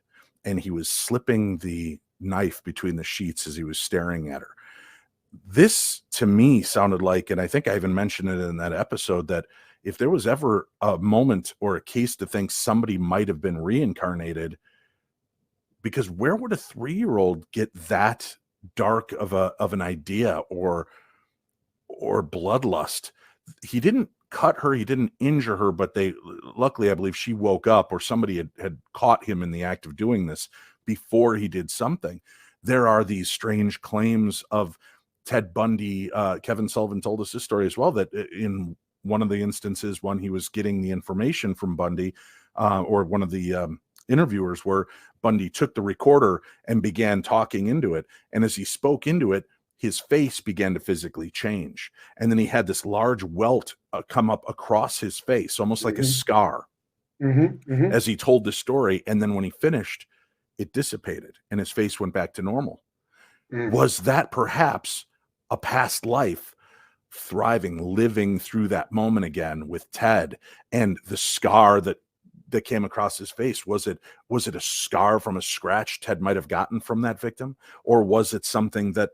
A: and he was slipping the knife between the sheets as he was staring at her. This to me sounded like, and I think I even mentioned it in that episode, that if there was ever a moment or a case to think somebody might have been reincarnated, because where would a 3-year-old get that dark of an idea or bloodlust? He didn't cut her, he didn't injure her, but luckily, I believe she woke up, or somebody had caught him in the act of doing this before he did something. There are these strange claims of Ted Bundy. Kevin Sullivan told us this story as well, that in one of the instances when he was getting the information from Bundy, or one of the interviewers, where Bundy took the recorder and began talking into it. And as he spoke into it, his face began to physically change. And then he had this large welt come up across his face, almost like a scar, as he told the story. And then when he finished, it dissipated and his face went back to normal. Was that perhaps a past life thriving, living through that moment again with Ted, and the scar that came across his face? Was it a scar from a scratch Ted might have gotten from that victim? Or was it something that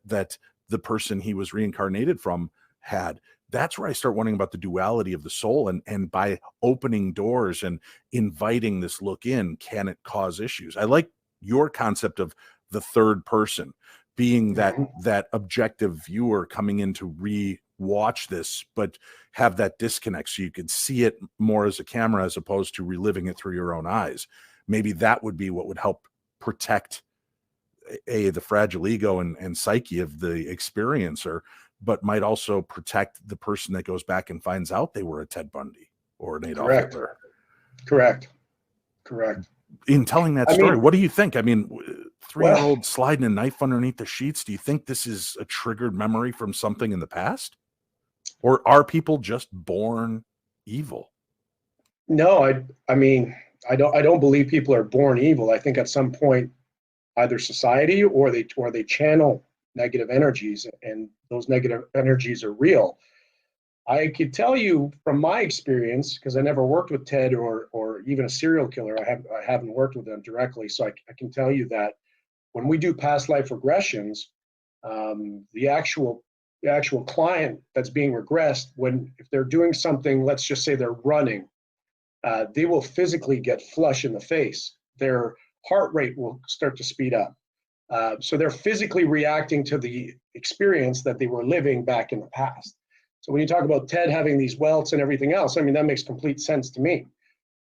A: the person he was reincarnated from had? That's where I start wondering about the duality of the soul, and by opening doors and inviting this look in, can it cause issues? I like your concept of the third person being that objective viewer coming in to re-watch this, but have that disconnect so you could see it more as a camera as opposed to reliving it through your own eyes. Maybe that would be what would help protect the fragile ego and psyche of the experiencer, but might also protect the person that goes back and finds out they were a Ted Bundy or an Adolf Hitler.
F: Correct.
A: In telling that story, what do you think? I mean, 3-year-old sliding a knife underneath the sheets. Do you think this is a triggered memory from something in the past? Or are people just born evil?
F: No, I don't believe people are born evil. I think at some point, either society or they channel negative energies, and those negative energies are real. I could tell you from my experience, because I never worked with Ted or even a serial killer. I haven't worked with them directly, so I can tell you that when we do past life regressions, the actual client that's being regressed, if they're doing something, let's just say they're running, they will physically get flush in the face. Their heart rate will start to speed up. So they're physically reacting to the experience that they were living back in the past. So when you talk about Ted having these welts and everything else, I mean, that makes complete sense to me.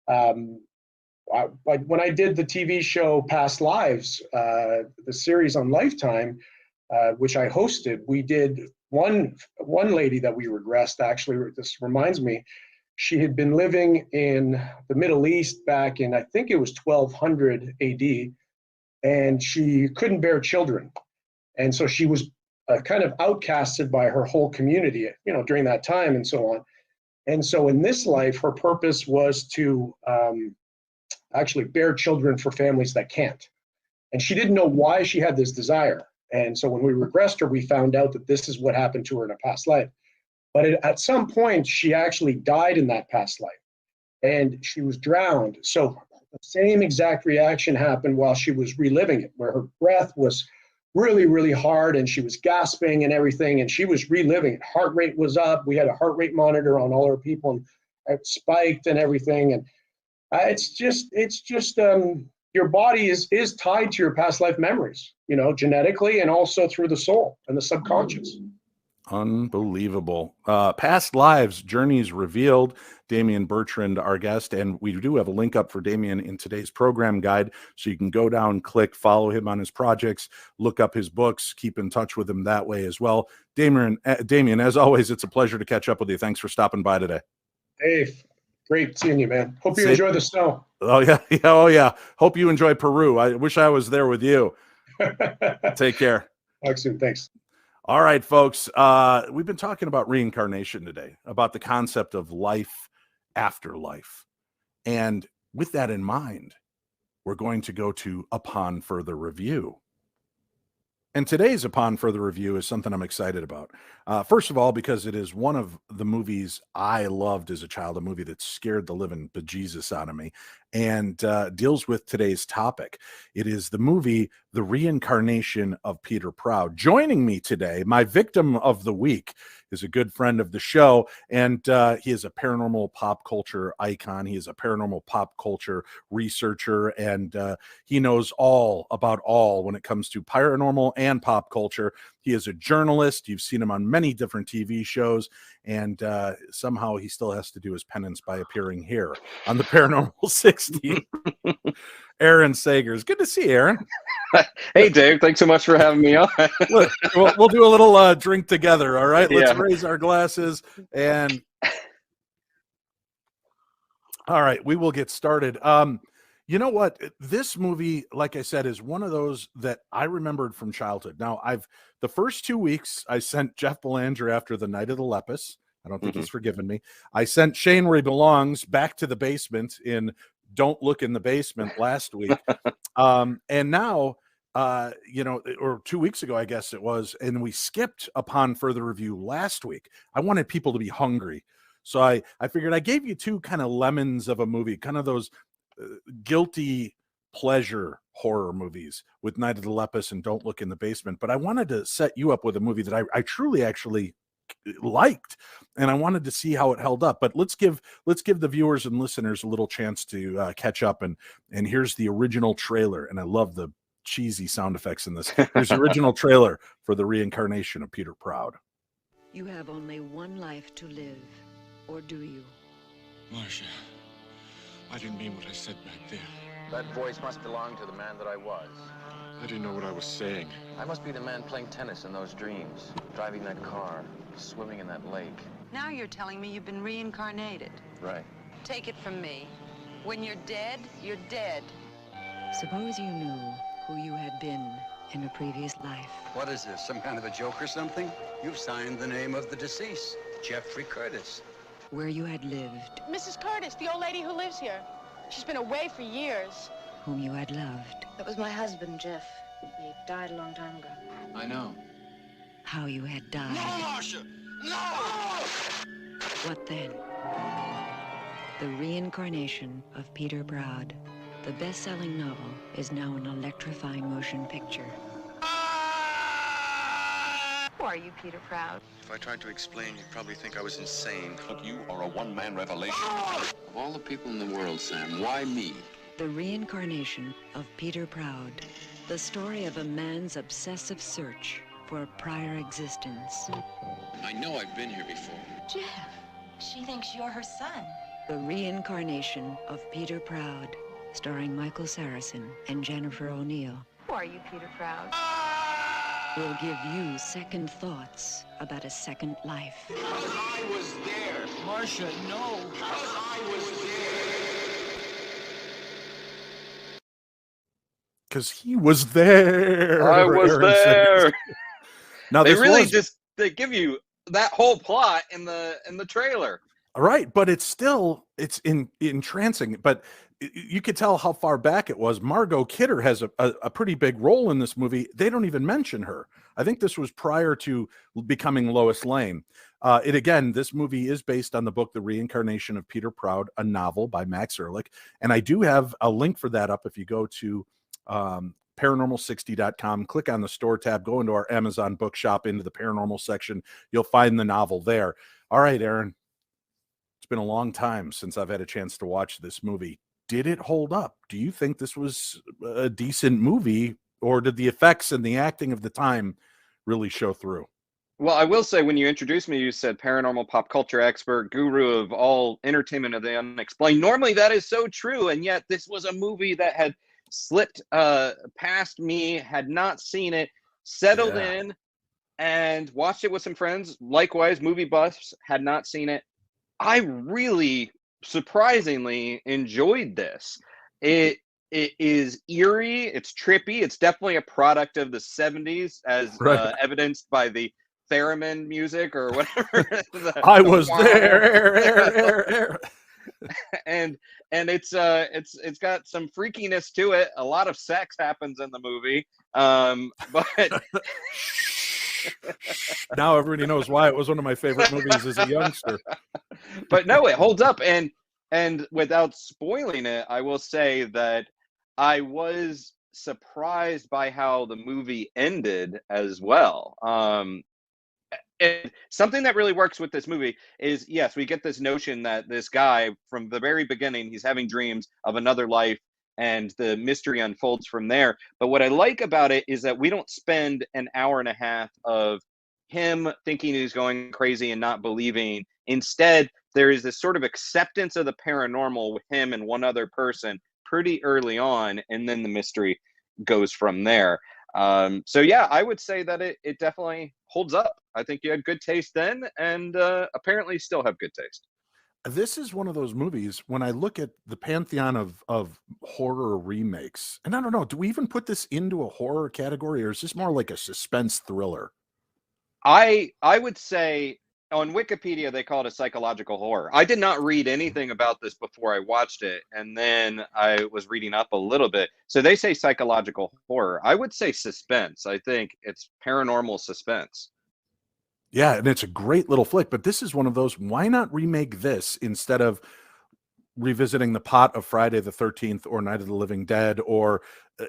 F: When I did the TV show Past Lives, the series on Lifetime, which I hosted, we did one lady that we regressed. Actually, this reminds me, she had been living in the Middle East back in, I think it was 1200 AD, and she couldn't bear children. And so she was kind of outcasted by her whole community, during that time and so on. And so in this life, her purpose was to actually bear children for families that can't. And she didn't know why she had this desire. And so when we regressed her, we found out that this is what happened to her in a past life. But at some point, she actually died in that past life, and she was drowned. So the same exact reaction happened while she was reliving it, where her breath was really, really hard, and she was gasping and everything, and she was reliving it. Heart rate was up. We had a heart rate monitor on all our people, and it spiked and everything. And it's just your body is tied to your past life memories, genetically, and also through the soul and the subconscious.
A: Unbelievable. Past lives, journeys revealed. Damian Bertrand, our guest, and we do have a link up for Damian in today's program guide, so you can go down, click, follow him on his projects, look up his books, keep in touch with him that way as well. Damian, as always, it's a pleasure to catch up with you. Thanks for stopping by today.
F: Hey, great seeing you, man. Hope you enjoy the snow.
A: Oh yeah. Hope you enjoy Peru. I wish I was there with you. Take care.
F: Talk soon. Thanks.
A: All right, folks. We've been talking about reincarnation today, about the concept of life after life. And with that in mind, we're going to go to Upon Further Review. And today's Upon Further Review is something I'm excited about. First of all, because it is one of the movies I loved as a child, a movie that scared the living bejesus out of me, and deals with today's topic. It is the movie The Reincarnation of Peter Proud. Joining me today, my victim of the week, is a good friend of the show, and he is a paranormal pop culture icon. He is a paranormal pop culture researcher, and he knows all about all when it comes to paranormal and pop culture. He is a journalist. You've seen him on many different TV shows, and somehow he still has to do his penance by appearing here on the Paranormal 60. Aaron Sagers. Good to see you, Aaron.
G: Hey, Dave. Thanks so much for having me on.
A: Look, we'll do a little drink together, all right? Let's
G: Yeah.
A: raise our glasses, and all right, we will get started. You know what? This movie, like I said, is one of those that I remembered from childhood. Now, the first 2 weeks, I sent Jeff Belanger after the Night of the Lepus. I don't think he's forgiven me. I sent Shane where he belongs back to the basement in Don't Look in the Basement last week. And now, or 2 weeks ago, I guess it was, and we skipped Upon Further Review last week. I wanted people to be hungry. So I figured I gave you two kind of lemons of a movie, kind of those guilty pleasure horror movies with Night of the Lepus and Don't Look in the Basement. But I wanted to set you up with a movie that I truly actually liked, and I wanted to see how it held up. But let's give the viewers and listeners a little chance to catch up, and here's the original trailer. And I love the cheesy sound effects in this. Here's the original trailer for The Reincarnation of Peter Proud.
H: You have only one life to live, or do you?
I: Marcia, I didn't mean what I said back there.
J: That voice must belong to the man that I was.
I: I didn't know what I was saying.
J: I must be the man playing tennis in those dreams, driving that car, swimming in that lake.
H: Now you're telling me you've been reincarnated.
J: Right.
H: Take it from me. When you're dead, you're dead. Suppose you knew who you had been in a previous life.
K: What is this, some kind of a joke or something? You've signed the name of the deceased, Jeffrey Curtis.
H: Where you had lived.
L: Mrs. Curtis, the old lady who lives here. She's been away for years.
H: Whom you had loved.
L: That was my husband, Jeff. He died a long time ago.
K: I know.
H: How you had died.
I: No, Marcia! No!
H: What then? The Reincarnation of Peter Proud. The best-selling novel is now an electrifying motion picture.
L: Who are you, Peter Proud?
I: If I tried to explain, you'd probably think I was insane. Look, you are a one-man revelation. Of all the people in the world, Sam, why me?
H: The Reincarnation of Peter Proud. The story of a man's obsessive search for a prior existence.
I: I know I've been here before.
L: Jeff, she thinks you're her son.
H: The Reincarnation of Peter Proud. Starring Michael Saracen and Jennifer O'Neill.
L: Who are you, Peter Proud?
H: Will give you second thoughts about a second life.
I: I was there.
K: Marcia, no.
I: I was there.
A: Because he was there.
G: I was
A: Aaron
G: there.
A: Sagers. Now
G: They
A: this
G: really
A: was,
G: they give you that whole plot in the trailer.
A: right, but it's entrancing. But you could tell how far back it was. Margot Kidder has a pretty big role in this movie. They don't even mention her. I think this was prior to becoming Lois Lane. This movie is based on the book The Reincarnation of Peter Proud, a novel by Max Ehrlich. And I do have a link for that up if you go to paranormal60.com, click on the store tab, go into our Amazon bookshop, into the paranormal section. You'll find the novel there. All right, Aaron. It's been a long time since I've had a chance to watch this movie. Did it hold up? Do you think this was a decent movie, or did the effects and the acting of the time really show through?
G: Well, I will say, when you introduced me, you said paranormal pop culture expert, guru of all entertainment of the unexplained. Normally that is so true, and yet this was a movie that had slipped past me, had not seen it, settled in, and watched it with some friends. Likewise, movie buffs, had not seen it. I really, surprisingly, enjoyed this. It is eerie, it's trippy, it's definitely a product of the 70s, as evidenced by the theremin music or whatever.
A: I was there.
G: And it's got some freakiness to it. A lot of sex happens in the movie, But
A: now everybody knows why it was one of my favorite movies as a youngster.
G: But no, it holds up. And without spoiling it, I will say that I was surprised by how the movie ended as well. And something that really works with this movie is, yes, we get this notion that this guy from the very beginning, he's having dreams of another life and the mystery unfolds from there. But what I like about it is that we don't spend an hour and a half of him thinking he's going crazy and not believing. Instead, there is this sort of acceptance of the paranormal with him and one other person pretty early on, and then the mystery goes from there. So yeah, I would say that it definitely holds up. I think you had good taste then, and apparently still have good taste.
A: This is one of those movies, when I look at the pantheon of horror remakes, and I don't know, do we even put this into a horror category, or is this more like a suspense thriller?
G: I would say on Wikipedia they call it a psychological horror. I did not read anything about this before I watched it, and then I was reading up a little bit. So they say psychological horror. I would say suspense. I think it's paranormal suspense.
A: Yeah, and it's a great little flick, but this is one of those, why not remake this instead of revisiting the pot of Friday the 13th or Night of the Living Dead or,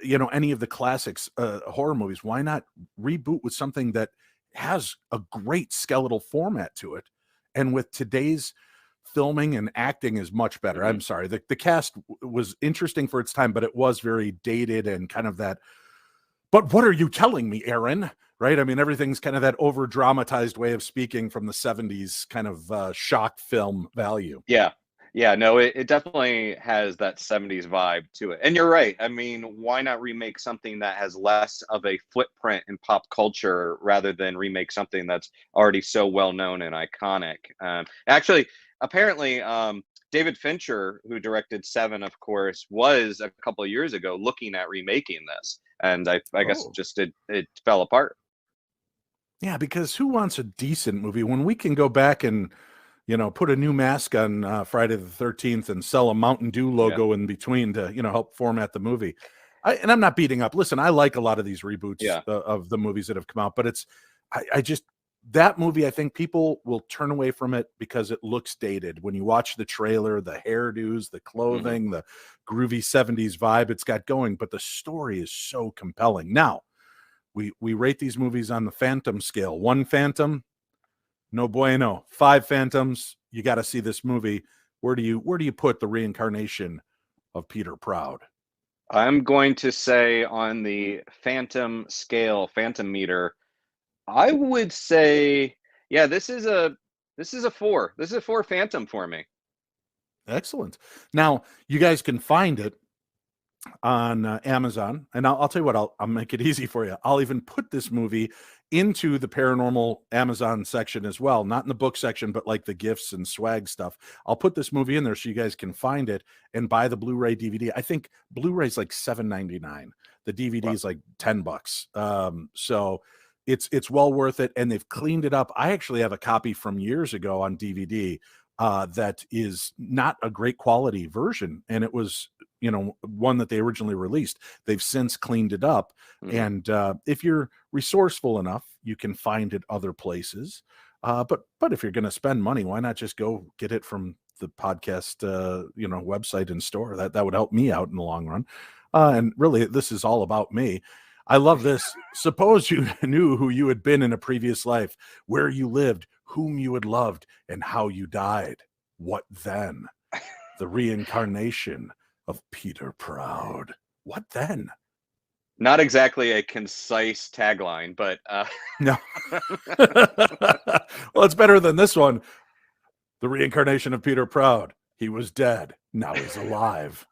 A: any of the classics horror movies? Why not reboot with something that has a great skeletal format to it? And with today's filming and acting is much better. I'm sorry. The cast was interesting for its time, but it was very dated and kind of that, but what are you telling me, Aaron? Right? I mean, everything's kind of that over dramatized way of speaking from the 70s kind of shock film value.
G: Yeah. Yeah, no, it definitely has that 70s vibe to it. And you're right. I mean, why not remake something that has less of a footprint in pop culture rather than remake something that's already so well known and iconic? Actually, apparently, David Fincher, who directed Seven, of course, was a couple of years ago looking at remaking this. And I guess just it fell apart.
A: Yeah, because who wants a decent movie when we can go back and put a new mask on Friday the 13th and sell a Mountain Dew logo in between to, help format the movie. And I'm not beating up. Listen, I like a lot of these reboots of the movies that have come out, but I just, that movie, I think people will turn away from it because it looks dated. When you watch the trailer, the hairdos, the clothing, the groovy 70s vibe it's got going, but the story is so compelling. Now, we rate these movies on the Phantom scale. 1 Phantom, no bueno. 5 Phantoms, you got to see this movie. Where do you put the reincarnation of Peter Proud?
G: I'm going to say on the Phantom scale, Phantom meter, I would say, yeah, this is a 4. This is a 4 Phantom for me.
A: Excellent. Now, you guys can find it on Amazon, and I'll tell you what, I'll make it easy for you. I'll even put this movie into the paranormal Amazon section as well, not in the book section, but like the gifts and swag stuff. I'll put this movie in there so you guys can find it and buy the Blu-ray DVD. I think Blu-ray's like $7.99. The DVD is like $10. So it's well worth it, and they've cleaned it up. I actually have a copy from years ago on DVD that is not a great quality version, and it was one that they originally released. They've since cleaned it up, and if you're resourceful enough, you can find it other places. But if you're going to spend money, why not just go get it from the podcast website and store? That would help me out in the long run. And really, this is all about me. I love this. Suppose you knew who you had been in a previous life, where you lived, whom you had loved, and how you died. What then? The reincarnation of Peter Proud. What then?
G: Not exactly a concise tagline, but
A: no. Well, it's better than this one. The reincarnation of Peter Proud. He was dead. Now he's alive.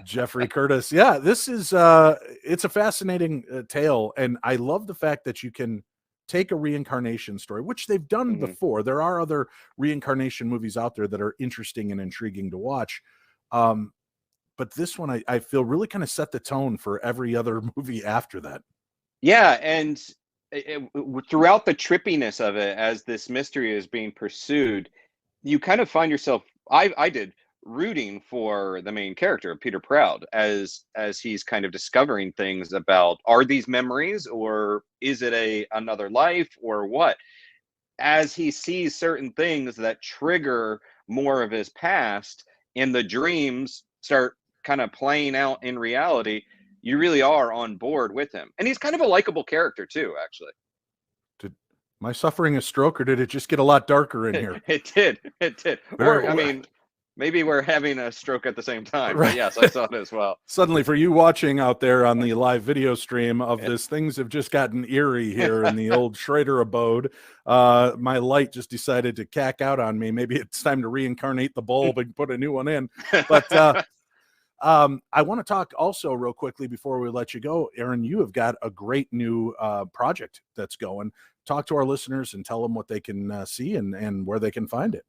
A: Jeffrey Curtis. Yeah, this is it's a fascinating tale, and I love the fact that you can take a reincarnation story, which they've done before. There are other reincarnation movies out there that are interesting and intriguing to watch. But this one, I feel really kind of set the tone for every other movie after that.
G: Yeah, and throughout the trippiness of it, as this mystery is being pursued, you kind of find yourself, I did, rooting for the main character, Peter Proud, as he's kind of discovering things about, are these memories, or is it another life, or what? As he sees certain things that trigger more of his past, and the dreams start kind of playing out in reality, you really are on board with him. And he's kind of a likable character too, actually.
A: Am I suffering a stroke, or did it just get a lot darker in here?
G: It did.
A: Very
G: Or, I mean, maybe we're having a stroke at the same time.
A: Right.
G: But yes, I saw it as well.
A: Suddenly, for you watching out there on the live video stream of this, things have just gotten eerie here in the old Schrader abode. My light just decided to cack out on me. Maybe it's time to reincarnate the bulb and put a new one in. But I want to talk also real quickly before we let you go. Aaron, you have got a great new project that's going. Talk to our listeners and tell them what they can see and where they can find it.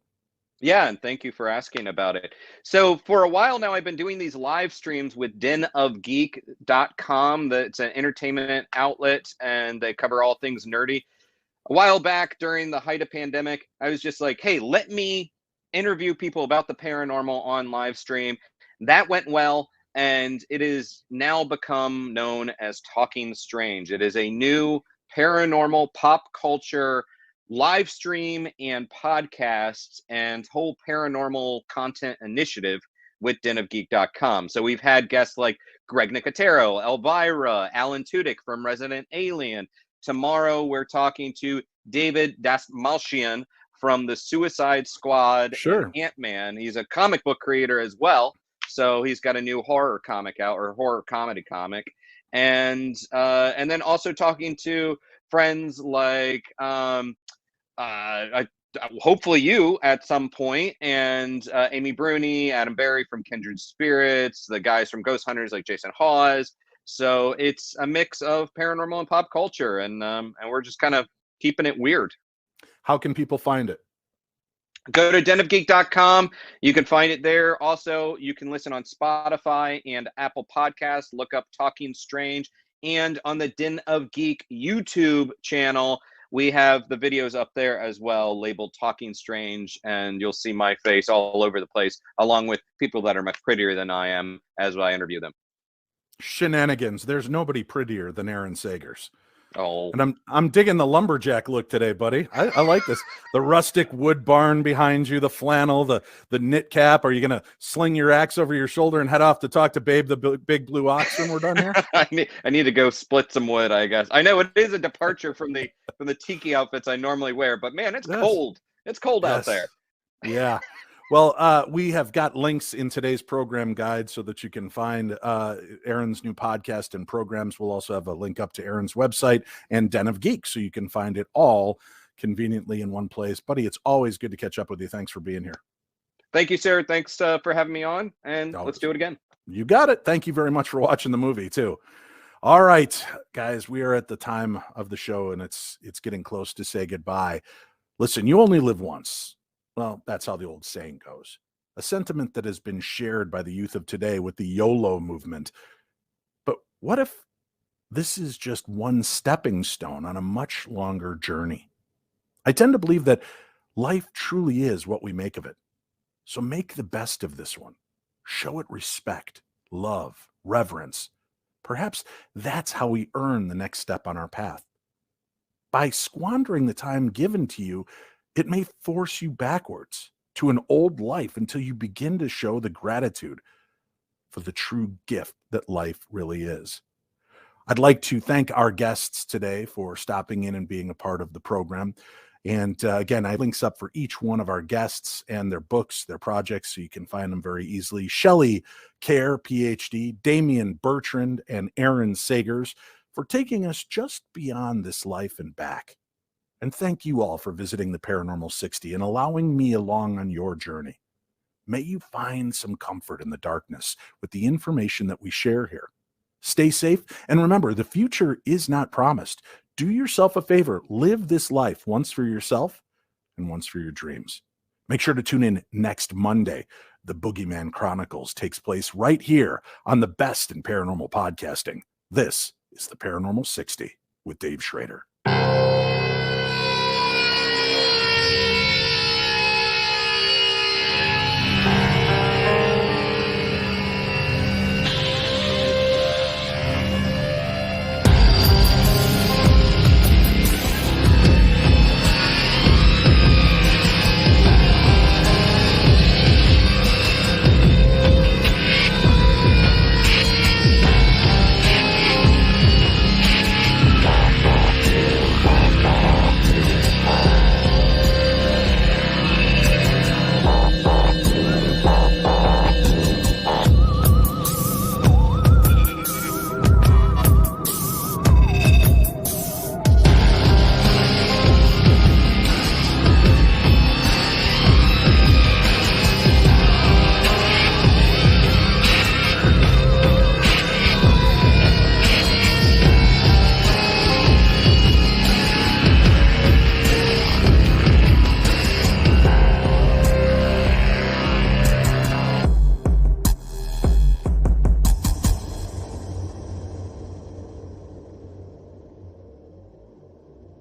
G: Yeah, and thank you for asking about it. So for a while now, I've been doing these live streams with denofgeek.com. That's an entertainment outlet, and they cover all things nerdy. A while back during the height of pandemic, I was just like, hey, let me interview people about the paranormal on live stream. That went well, and it is now become known as Talking Strange. It is a new paranormal pop culture live stream and podcasts and whole paranormal content initiative with denofgeek.com. So we've had guests like Greg Nicotero, Elvira, Alan Tudyk from Resident Alien. Tomorrow we're talking to David Dastmalchian from the Suicide Squad.
A: Sure.
G: Ant-Man. He's a comic book creator as well. So he's got a new horror comic out, or horror comedy comic. And then also talking to friends like hopefully you at some point, and Amy Bruni, Adam Berry from Kindred Spirits, the guys from Ghost Hunters like Jason Hawes. So it's a mix of paranormal and pop culture, and we're just kind of keeping it weird.
A: How can people find it?
G: Go to denofgeek.com. You can find it there. Also, you can listen on Spotify and Apple Podcasts. Look up Talking Strange. And on the Den of Geek YouTube channel, we have the videos up there as well, labeled Talking Strange. And you'll see my face all over the place, along with people that are much prettier than I am as I interview them.
A: Shenanigans. There's nobody prettier than Aaron Sagers.
G: Oh,
A: and I'm digging the lumberjack look today, buddy. I like this. The rustic wood barn behind you, the flannel, the knit cap. Are you gonna sling your axe over your shoulder and head off to talk to Babe, the big blue ox, when we're done here?
G: I need to go split some wood, I guess. I know it is a departure from the tiki outfits I normally wear, but man, it's cold. It's cold out there.
A: Yeah. Well, we have got links in today's program guide so that you can find Aaron's new podcast and programs. We'll also have a link up to Aaron's website and Den of Geek, so you can find it all conveniently in one place. Buddy, it's always good to catch up with you. Thanks for being here.
G: Thank you, sir. Thanks for having me on, and let's do it again.
A: You got it. Thank you very much for watching the movie, too. All right, guys, we are at the time of the show, and it's getting close to say goodbye. Listen, you only live once. Well, that's how the old saying goes. A sentiment that has been shared by the youth of today with the YOLO movement. But what if this is just one stepping stone on a much longer journey? I tend to believe that life truly is what we make of it. So make the best of this one. Show it respect, love, reverence. Perhaps that's how we earn the next step on our path. By squandering the time given to you, it may force you backwards to an old life until you begin to show the gratitude for the true gift that life really is. I'd like to thank our guests today for stopping in and being a part of the program. And again, I have links up for each one of our guests and their books, their projects, so you can find them very easily. Shelley, Kaehr, PhD, Damian Bertrand, and Aaron Sagers for taking us just beyond this life and back. And thank you all for visiting the Paranormal 60 and allowing me along on your journey. May you find some comfort in the darkness with the information that we share here. Stay safe, and remember, the future is not promised. Do yourself a favor. Live this life once for yourself and once for your dreams. Make sure to tune in next Monday. The Boogeyman Chronicles takes place right here on the best in paranormal podcasting. This is the Paranormal 60 with Dave Schrader.